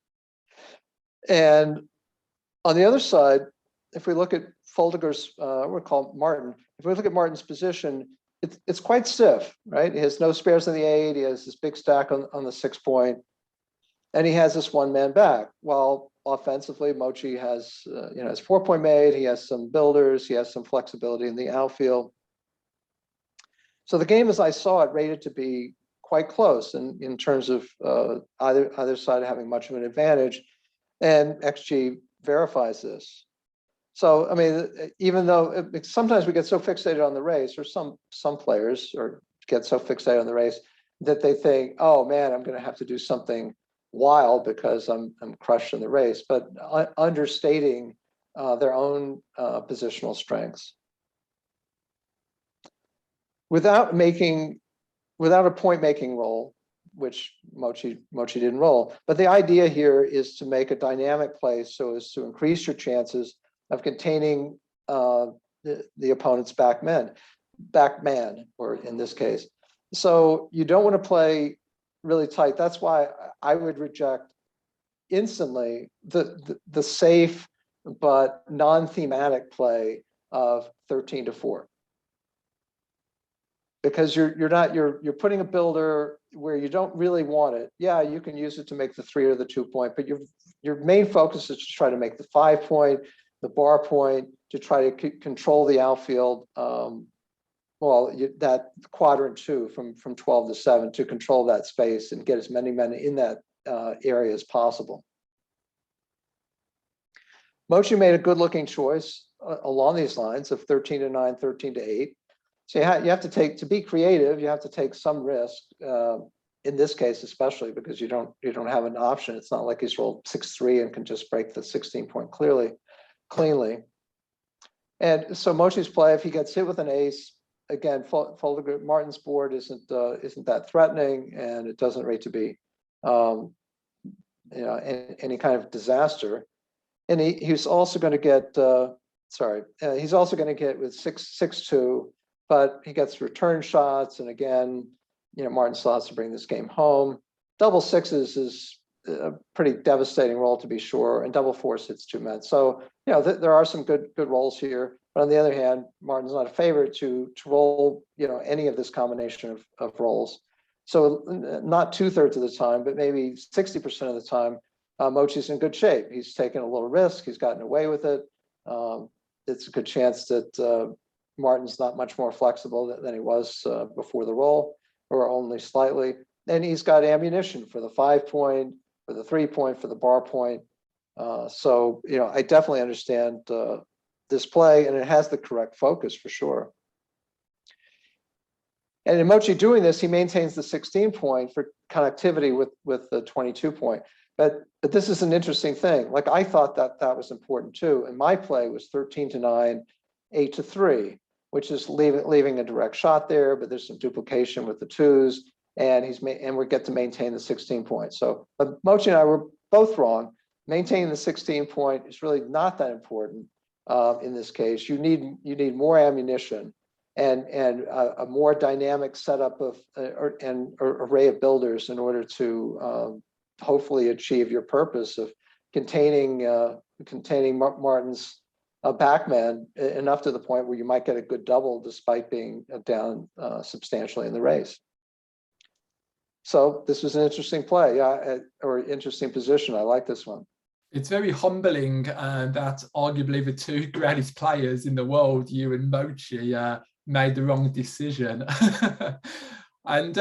And on the other side, if we look at Foldiger's, we'll call Martin. If we look at Martin's position, it's quite stiff, right? He has no spares on the 8. He has this big stack on the 6 point, and he has this one man back. While offensively, Mochy has his 4 point made. He has some builders. He has some flexibility in the outfield. So the game, as I saw it, rated to be quite close in terms of either side having much of an advantage, and XG verifies this. So I mean, even though sometimes we get so fixated on the race, or some players get so fixated on the race that they think, oh man, I'm going to have to do something wild because I'm crushed in the race, but understating their own positional strengths. Without a point making roll, which Mochy didn't roll. But the idea here is to make a dynamic play so as to increase your chances of containing the opponent's back man, or in this case. So you don't want to play really tight. That's why I would reject instantly the safe but non-thematic play of 13-4. Because you're putting a builder where you don't really want it. Yeah, you can use it to make the 3 or the 2 point, but your main focus is to try to make the 5 point, the bar point, to try to control the outfield. That quadrant 2 from 12 to 7 to control that space and get as many men in that area as possible. Mochy made a good looking choice along these lines of 13-9, 13-8. So you have to take, to be creative, you have to take some risk, in this case especially, because you don't have an option. It's not like he's rolled 6-3 and can just break the 16 point cleanly. And so Mochy's play, if he gets hit with an ace, again, Martin's board isn't that threatening, and it doesn't rate to be any kind of disaster. And he's also going to get he's also going to get with 6-2. But he gets return shots, and again, Martin still has to bring this game home. Double sixes is a pretty devastating roll, to be sure, and double fours hits 2 men. So there are some good rolls here. But on the other hand, Martin's not a favorite to roll any of this combination of rolls. So not 2/3 of the time, but maybe 60% of the time, Mochy's in good shape. He's taken a little risk. He's gotten away with it. It's a good chance that Martin's not much more flexible than he was before the roll, or only slightly. And he's got ammunition for the 5 point, for the 3 point, for the bar point. So I definitely understand this play, and it has the correct focus for sure. And in Mochy doing this, he maintains the 16 point for connectivity with the 22 point. But this is an interesting thing. Like, I thought that was important too. And my play was 13-9, 8-3. Which is leaving a direct shot there, but there's some duplication with the 2s, and we get to maintain the 16 point. So, but Mochy and I were both wrong. Maintaining the 16 point is really not that important in this case. You need more ammunition and a more dynamic setup of an array of builders in order to hopefully achieve your purpose of containing Martin's a backman enough to the point where you might get a good double despite being down substantially in the race. So this was an interesting play, or interesting position. I like this one. It's very humbling that arguably the 2 greatest players in the world, you and Mochy, made the wrong decision. And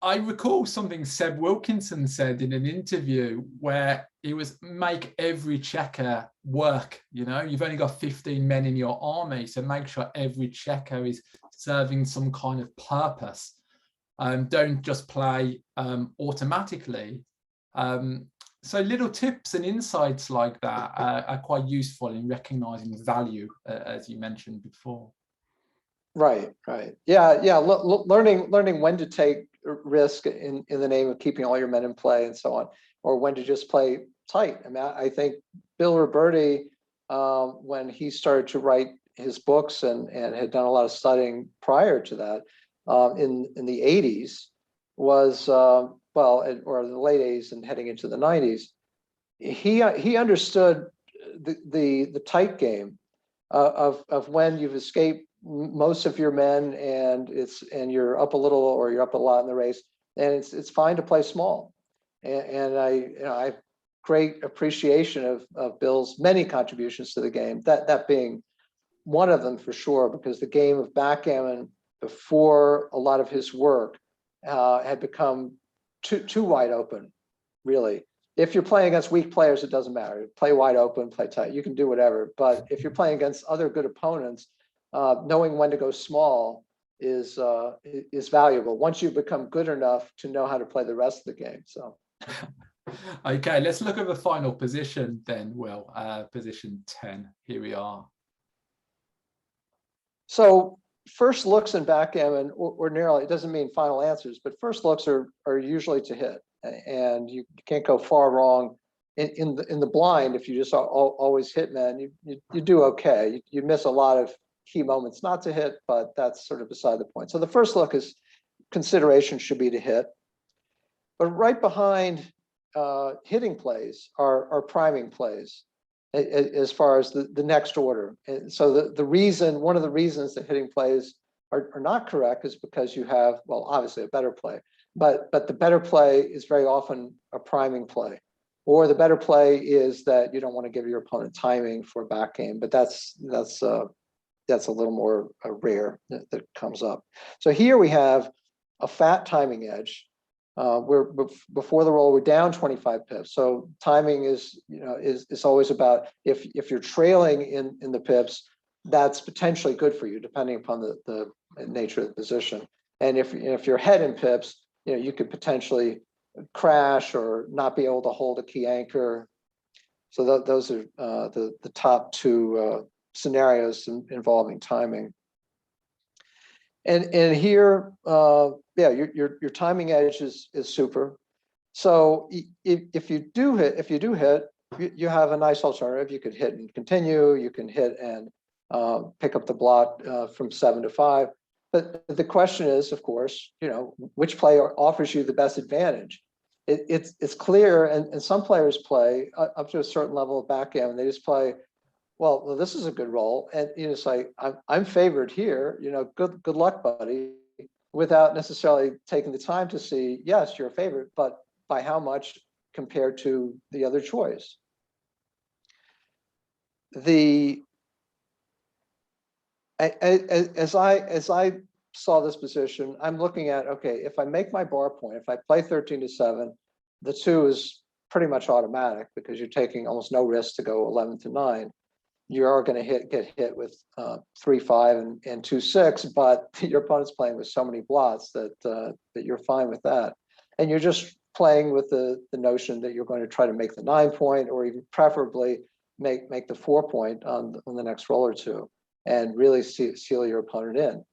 I recall something Seb Wilkinson said in an interview where it was make every checker work. You've only got 15 men in your army, so make sure every checker is serving some kind of purpose. Don't just play automatically. So little tips and insights like that are quite useful in recognizing value, as you mentioned before. Right. Yeah. Learning when to take risk in the name of keeping all your men in play and so on, or when to just play tight. I mean, I think Bill Roberti, when he started to write his books and had done a lot of studying prior to that, in the 80s, was or the late 80s and heading into the 90s, he understood the tight game of when you've escaped most of your men and you're up a little or you're up a lot in the race, and it's fine to play small. And I have great appreciation of Bill's many contributions to the game, that being one of them for sure, because the game of backgammon before a lot of his work had become too wide open, really. If you're playing against weak players, it doesn't matter. Play wide open, play tight, you can do whatever. But if you're playing against other good opponents, knowing when to go small is valuable once you become good enough to know how to play the rest of the game. So, okay, let's look at the final position then. Well, position 10. Here we are. So first looks in backgammon ordinarily, it doesn't mean final answers, but first looks are usually to hit, and you can't go far wrong in the blind. If you just always hit men, you do okay. You miss a lot of key moments not to hit, but that's sort of beside the point. So the first look is consideration should be to hit, but right behind hitting plays are priming plays as far as the next order. And so one of the reasons that hitting plays are not correct is because you have, well, obviously a better play, but the better play is very often a priming play, or the better play is that you don't want to give your opponent timing for a back game, but that's a little more rare that comes up. So here we have a fat timing edge. Before the roll, we're down 25 pips. So timing is always about, if you're trailing in the pips, that's potentially good for you depending upon the nature of the position. And if you're ahead in pips, you could potentially crash or not be able to hold a key anchor. So those are the top two scenarios involving timing. And here, your timing edge is super. So if you do hit, you have a nice alternative. You could hit and continue. You can hit and pick up the blot from 7 to 5. But the question is, of course, which play offers you the best advantage. It's clear, and some players play up to a certain level of backgammon. They just play, well, this is a good roll, and it's like I'm favored here. Good luck, buddy, without necessarily taking the time to see, yes, you're a favorite, but by how much compared to the other choice. As I saw this position, I'm looking at, okay, if I make my bar point, if I play 13 to 7, the 2 is pretty much automatic because you're taking almost no risk to go 11 to 9. You are going to get hit with 3-5 and 2-6, but your opponent's playing with so many blots that you're fine with that, and you're just playing with the notion that you're going to try to make the 9 point, or even preferably make the 4 point on the next roll or two, and really seal your opponent in.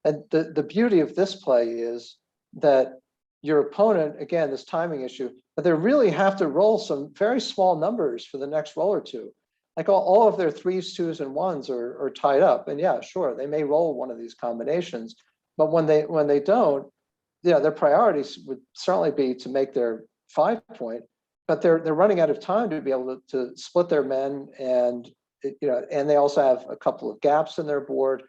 And the beauty of this play is that your opponent, again, this timing issue, but they really have to roll some very small numbers for the next roll or two. Like all of their 3s, 2s, and 1s are tied up. And yeah, sure, they may roll one of these combinations, but when they don't, their priorities would certainly be to make their 5 point, but they're running out of time to be able to split their men, and and they also have a couple of gaps in their board,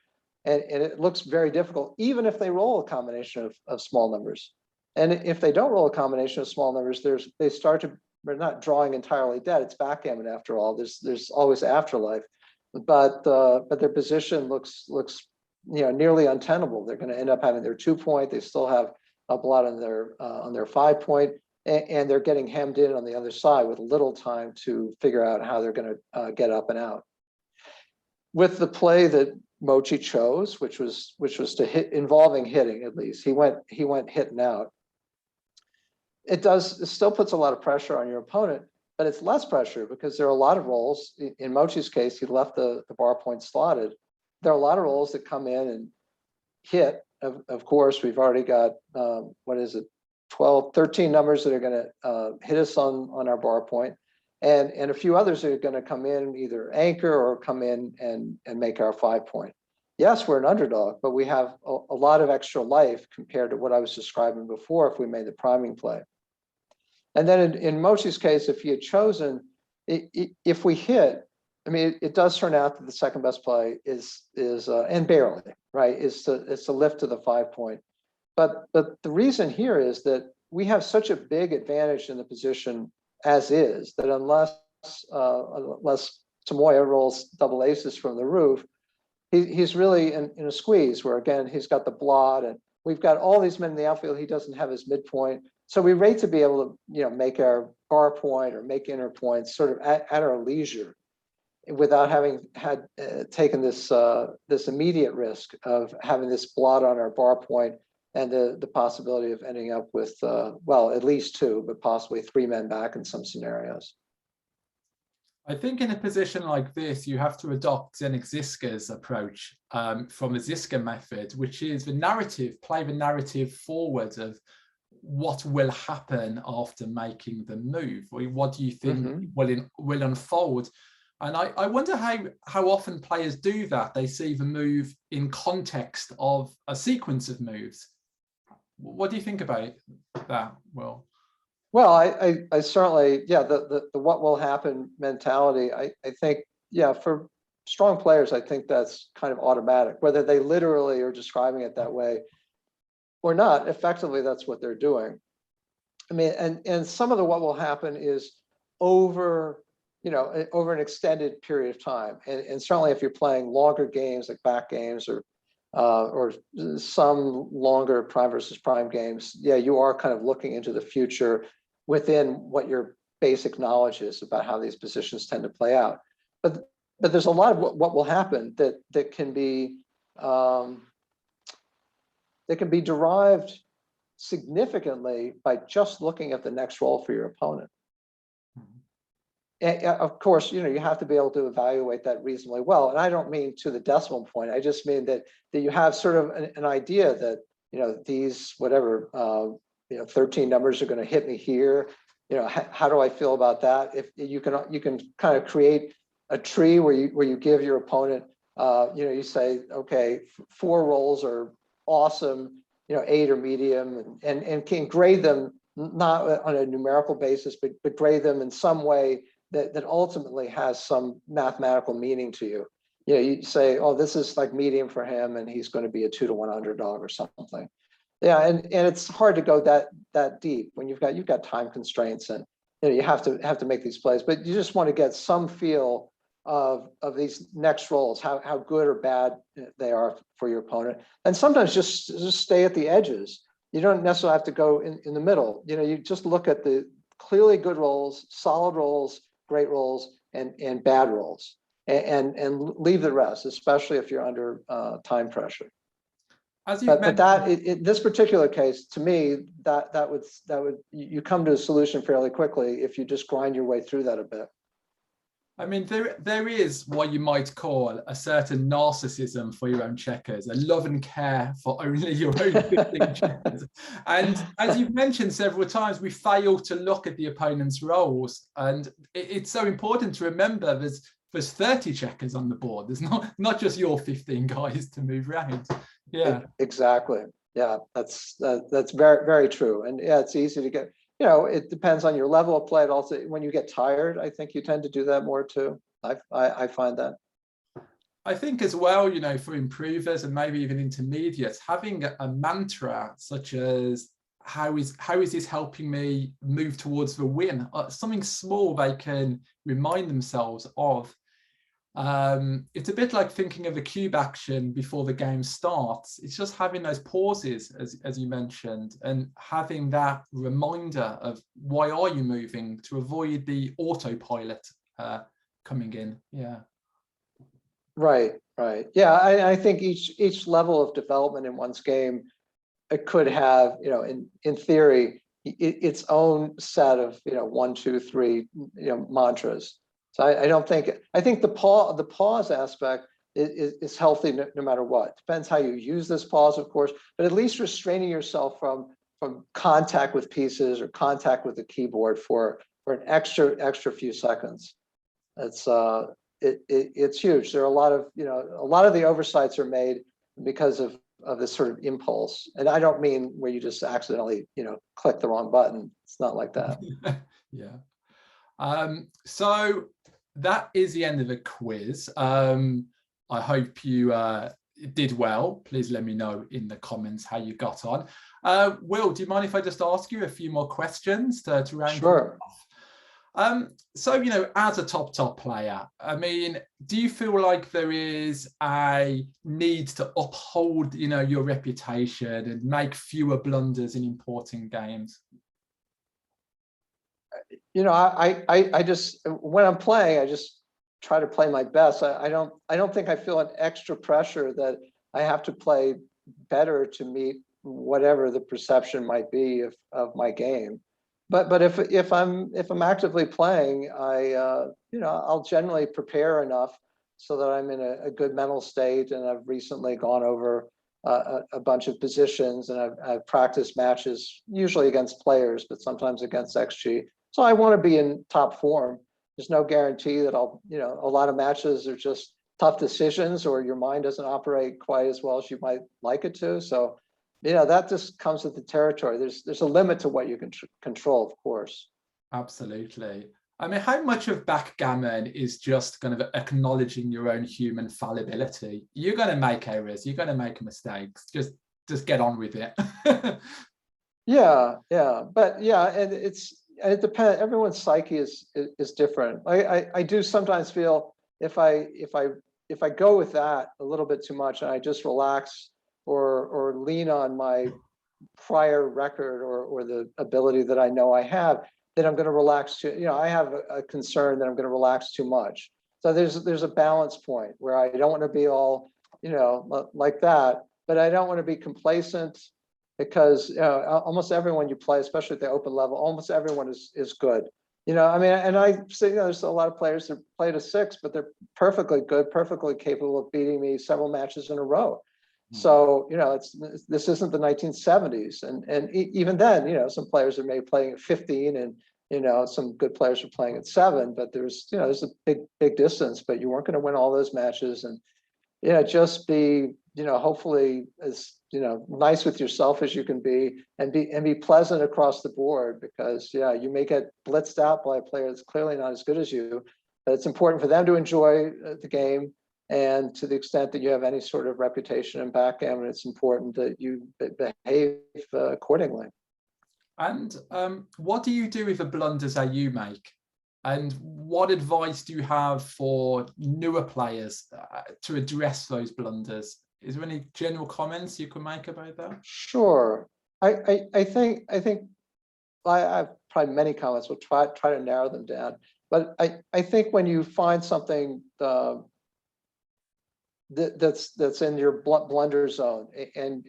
and it looks very difficult, even if they roll a combination of small numbers. And if they don't roll a combination of small numbers, they're not drawing entirely dead. It's backgammon after all. There's always afterlife, but their position looks nearly untenable. They're going to end up having their 2 point. They still have a blot on their 5 point, and they're getting hemmed in on the other side with little time to figure out how they're going to get up and out. With the play that Mochy chose, which was to hit, involving hitting, at least he went hitting out. It still puts a lot of pressure on your opponent, but it's less pressure because there are a lot of rolls. In Mochy's case, he left the bar point slotted. There are a lot of rolls that come in and hit. Of course, we've already got 13 numbers that are going to hit us on our bar point, and a few others that are going to come in, either anchor or come in and make our 5 point. Yes, we're an underdog, but we have a lot of extra life compared to what I was describing before if we made the priming play. And then in Mochy's case, if he had chosen, if we hit, I mean, it does turn out that the second best play is and barely, right, is to lift to the 5 point. But the reason here is that we have such a big advantage in the position as is, that unless Tamoya rolls double aces from the roof, he's really in a squeeze where, again, he's got the blot, and we've got all these men in the outfield. He doesn't have his midpoint. So we rate to be able to, make our bar point or make inner points sort of at our leisure, without having taken this immediate risk of having this blot on our bar point and the possibility of ending up with, at least 2, but possibly 3 men back in some scenarios. I think in a position like this, you have to adopt Zdeněk Žižka's approach from the Žižka method, which is the narrative, play the narrative forward of what will happen after making the move. What do you think will unfold? And I wonder how often players do that. They see the move in context of a sequence of moves. What do you think about that, Will? Well, I certainly, yeah, the what will happen mentality, I think, yeah, for strong players, I think that's kind of automatic, whether they literally are describing it that way or not. Effectively, that's what they're doing. I mean, and some of the what will happen is over, over an extended period of time. And certainly if you're playing longer games like backgammon or some longer prime versus prime games, yeah, you are kind of looking into the future within what your basic knowledge is about how these positions tend to play out. But there's a lot of what will happen that can be derived significantly by just looking at the next roll for your opponent. And of course, you have to be able to evaluate that reasonably well. And I don't mean to the decimal point. I just mean that you have sort of an idea that these whatever 13 numbers are going to hit me here. How do I feel about that? If you can kind of create a tree where you give your opponent, you say, okay, 4 rolls are awesome, 8 are medium, and can grade them not on a numerical basis, but grade them in some way that ultimately has some mathematical meaning to you. You say, oh, this is like medium for him, and he's going to be a 2-to-1 underdog or something. Yeah, and it's hard to go that deep when you've got time constraints, and you have to make these plays. But you just want to get some feel of these next rolls, how good or bad they are for your opponent, and sometimes just stay at the edges. You don't necessarily have to go in the middle. You just look at the clearly good rolls, solid rolls, great rolls, and bad rolls, and leave the rest, especially if you're under time pressure. But that in this particular case, to me, that would you come to a solution fairly quickly if you just grind your way through that a bit. I mean, there is what you might call a certain narcissism for your own checkers, a love and care for only your own 15 checkers. And as you've mentioned several times, we fail to look at the opponent's rolls. And it's so important to remember there's 30 checkers on the board. There's not just your 15 guys to move around. Yeah, exactly. Yeah, that's very, very true. And yeah, it's easy to get. It depends on your level of play. Also, when you get tired, I think you tend to do that more too. I find that. I think as well, for improvers and maybe even intermediates, having a mantra such as how is this helping me move towards the win? Something small they can remind themselves of. It's a bit like thinking of a cube action before the game starts. It's just having those pauses, as you mentioned, and having that reminder of why are you moving to avoid the autopilot coming in. Yeah. Right. Yeah, I think each level of development in one's game, it could have, in theory, its own set of 1, 2, 3 mantras. So I think the pause aspect is healthy no matter what. Depends how you use this pause, of course, but at least restraining yourself from contact with pieces or contact with the keyboard for an extra few seconds. It's huge. There are a lot of the oversights are made because of this sort of impulse. And I don't mean where you just accidentally, click the wrong button. It's not like that. Yeah. So that is the end of the quiz. I hope you did well. Please let me know in the comments how you got on. Will, do you mind if I just ask you a few more questions to round Sure. off? So, as a top player, I mean, do you feel like there is a need to uphold, your reputation and make fewer blunders in important games? I just, when I'm playing, I just try to play my best. I don't think I feel an extra pressure that I have to play better to meet whatever the perception might be of my game. but if I'm actively playing, I'll generally prepare enough so that I'm in a good mental state, and I've recently gone over a bunch of positions, and I've practiced matches, usually against players, but sometimes against XG. So I want to be in top form. There's no guarantee that a lot of matches are just tough decisions, or your mind doesn't operate quite as well as you might like it to. So, that just comes with the territory. There's a limit to what you can control, of course. Absolutely. I mean, how much of backgammon is just kind of acknowledging your own human fallibility? You're going to make errors. You're going to make mistakes. Just get on with it. Yeah, but and it depends. Everyone's psyche is different. I do sometimes feel if I go with that a little bit too much, and I just relax or lean on my prior record or the ability that I know I have, then I'm going to relax too. I have a concern that I'm going to relax too much. So there's a balance point where I don't want to be all like that, but I don't want to be complacent, because almost everyone you play, especially at the open level, almost everyone is good. I mean, and I say, there's a lot of players that play to 6, but they're perfectly good, perfectly capable of beating me several matches in a row. So, this isn't the 1970s. And even then, some players are maybe playing at 15, and, some good players are playing at 7, but there's a big distance, but you weren't going to win all those matches. And, just be, hopefully as, nice with yourself as you can be, and be pleasant across the board, because, you may get blitzed out by a player that's clearly not as good as you, but it's important for them to enjoy the game. And to the extent that you have any sort of reputation in backgammon, it's important that you behave accordingly. And what do you do with the blunders that you make? And what advice do you have for newer players to address those blunders? Is there any general comments you can make about that? Sure. I think I have probably many comments. We'll try to narrow them down. But I think when you find something that's in your blunder zone, and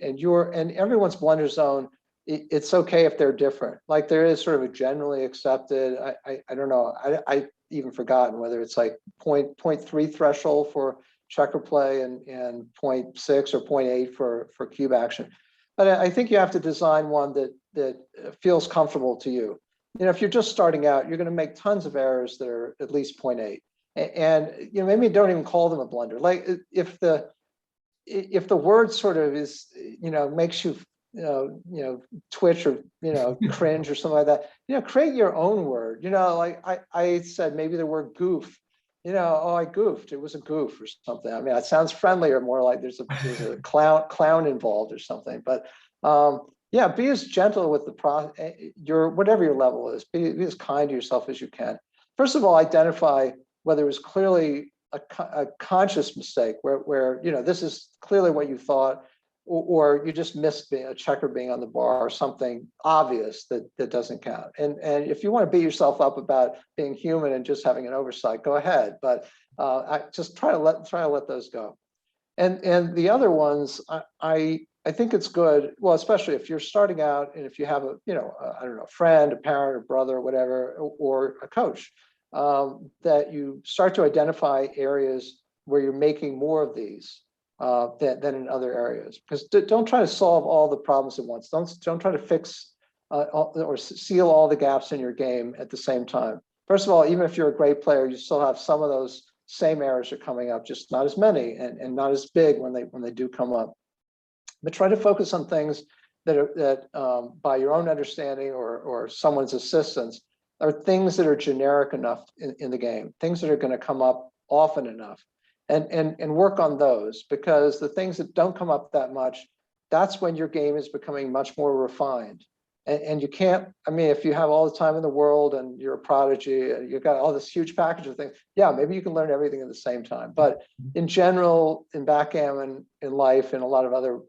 everyone's blunder zone, it's okay if they're different. Like, there is sort of a generally accepted, I don't know, I even forgotten whether it's like 0.3 threshold for checker play and 0.6 or 0.8 for cube action. But I think you have to design one that feels comfortable to you. If you're just starting out, you're going to make tons of errors that are at least 0.8. And maybe don't even call them a blunder. Like, if the word sort of is, makes you twitch or cringe or something like that, create your own word. Like I said, maybe the word goof. Oh, I goofed. It was a goof or something. I mean, it sounds friendlier, more like there's a clown involved or something. But be as gentle with whatever your level is. Be as kind to yourself as you can. First of all, identify whether it was clearly a conscious mistake, where this is clearly what you thought, or you just missed a checker being on the bar, or something obvious that doesn't count. And if you want to beat yourself up about being human and just having an oversight, go ahead. But I just try to let those go. And the other ones, I think it's good. Well, especially if you're starting out, and if you have I don't know, a friend, a parent, a brother, whatever, or a coach, that you start to identify areas where you're making more of these than in other areas. Because don't try to solve all the problems at once. Don't try to fix or seal all the gaps in your game at the same time. First of all, even if you're a great player, you still have some of those same errors are coming up, just not as many and not as big when they do come up. But try to focus on things that by your own understanding or someone's assistance, are things that are generic enough in the game, things that are going to come up often enough, and work on those, because the things that don't come up that much, that's when your game is becoming much more refined. And you can't, I mean, if you have all the time in the world and you're a prodigy and you've got all this huge package of things, maybe you can learn everything at the same time. But in general, in backgammon, in life, and a lot of other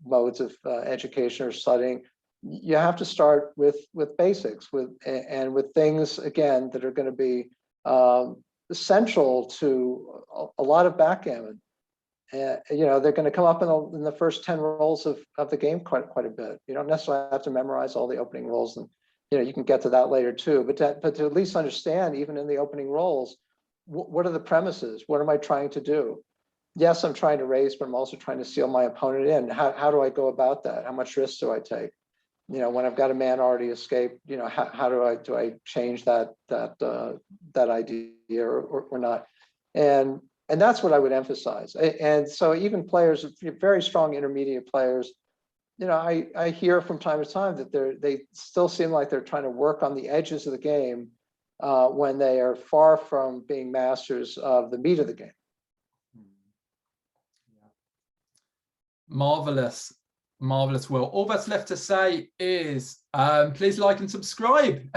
modes of education or studying, you have to start with basics, with things, again, that are going to be essential to a lot of backgammon. They're going to come up in the first 10 rolls of the game quite a bit. You don't necessarily have to memorize all the opening rolls and you can get to that later too, but to at least understand, even in the opening rolls, what are the premises? What am I trying to do? Yes, I'm trying to raise, but I'm also trying to seal my opponent in. How do I go about that? How much risk do I take? When I've got a man already escaped, how do I change that idea or not? And that's what I would emphasize. And so even players, very strong intermediate players, I hear from time to time that they still seem like they're trying to work on the edges of the game when they are far from being masters of the meat of the game. Marvelous. Will. All that's left to say is please like and subscribe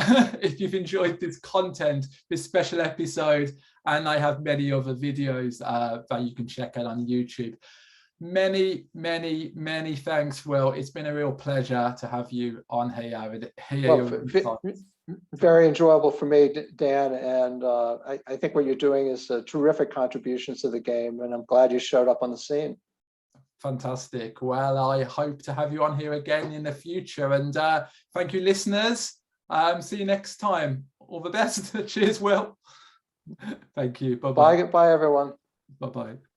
if you've enjoyed this content, this special episode, and I have many other videos that you can check out on YouTube. Many thanks, Will. It's been a real pleasure to have you on here. Very enjoyable for me, Dan, and I think what you're doing is a terrific contribution to the game, and I'm glad you showed up on the scene. Fantastic. Well, I hope to have you on here again in the future, and thank you, listeners. See you next time. All the best. Cheers, Will. Thank you. Bye-bye. Bye, everyone. Bye-bye.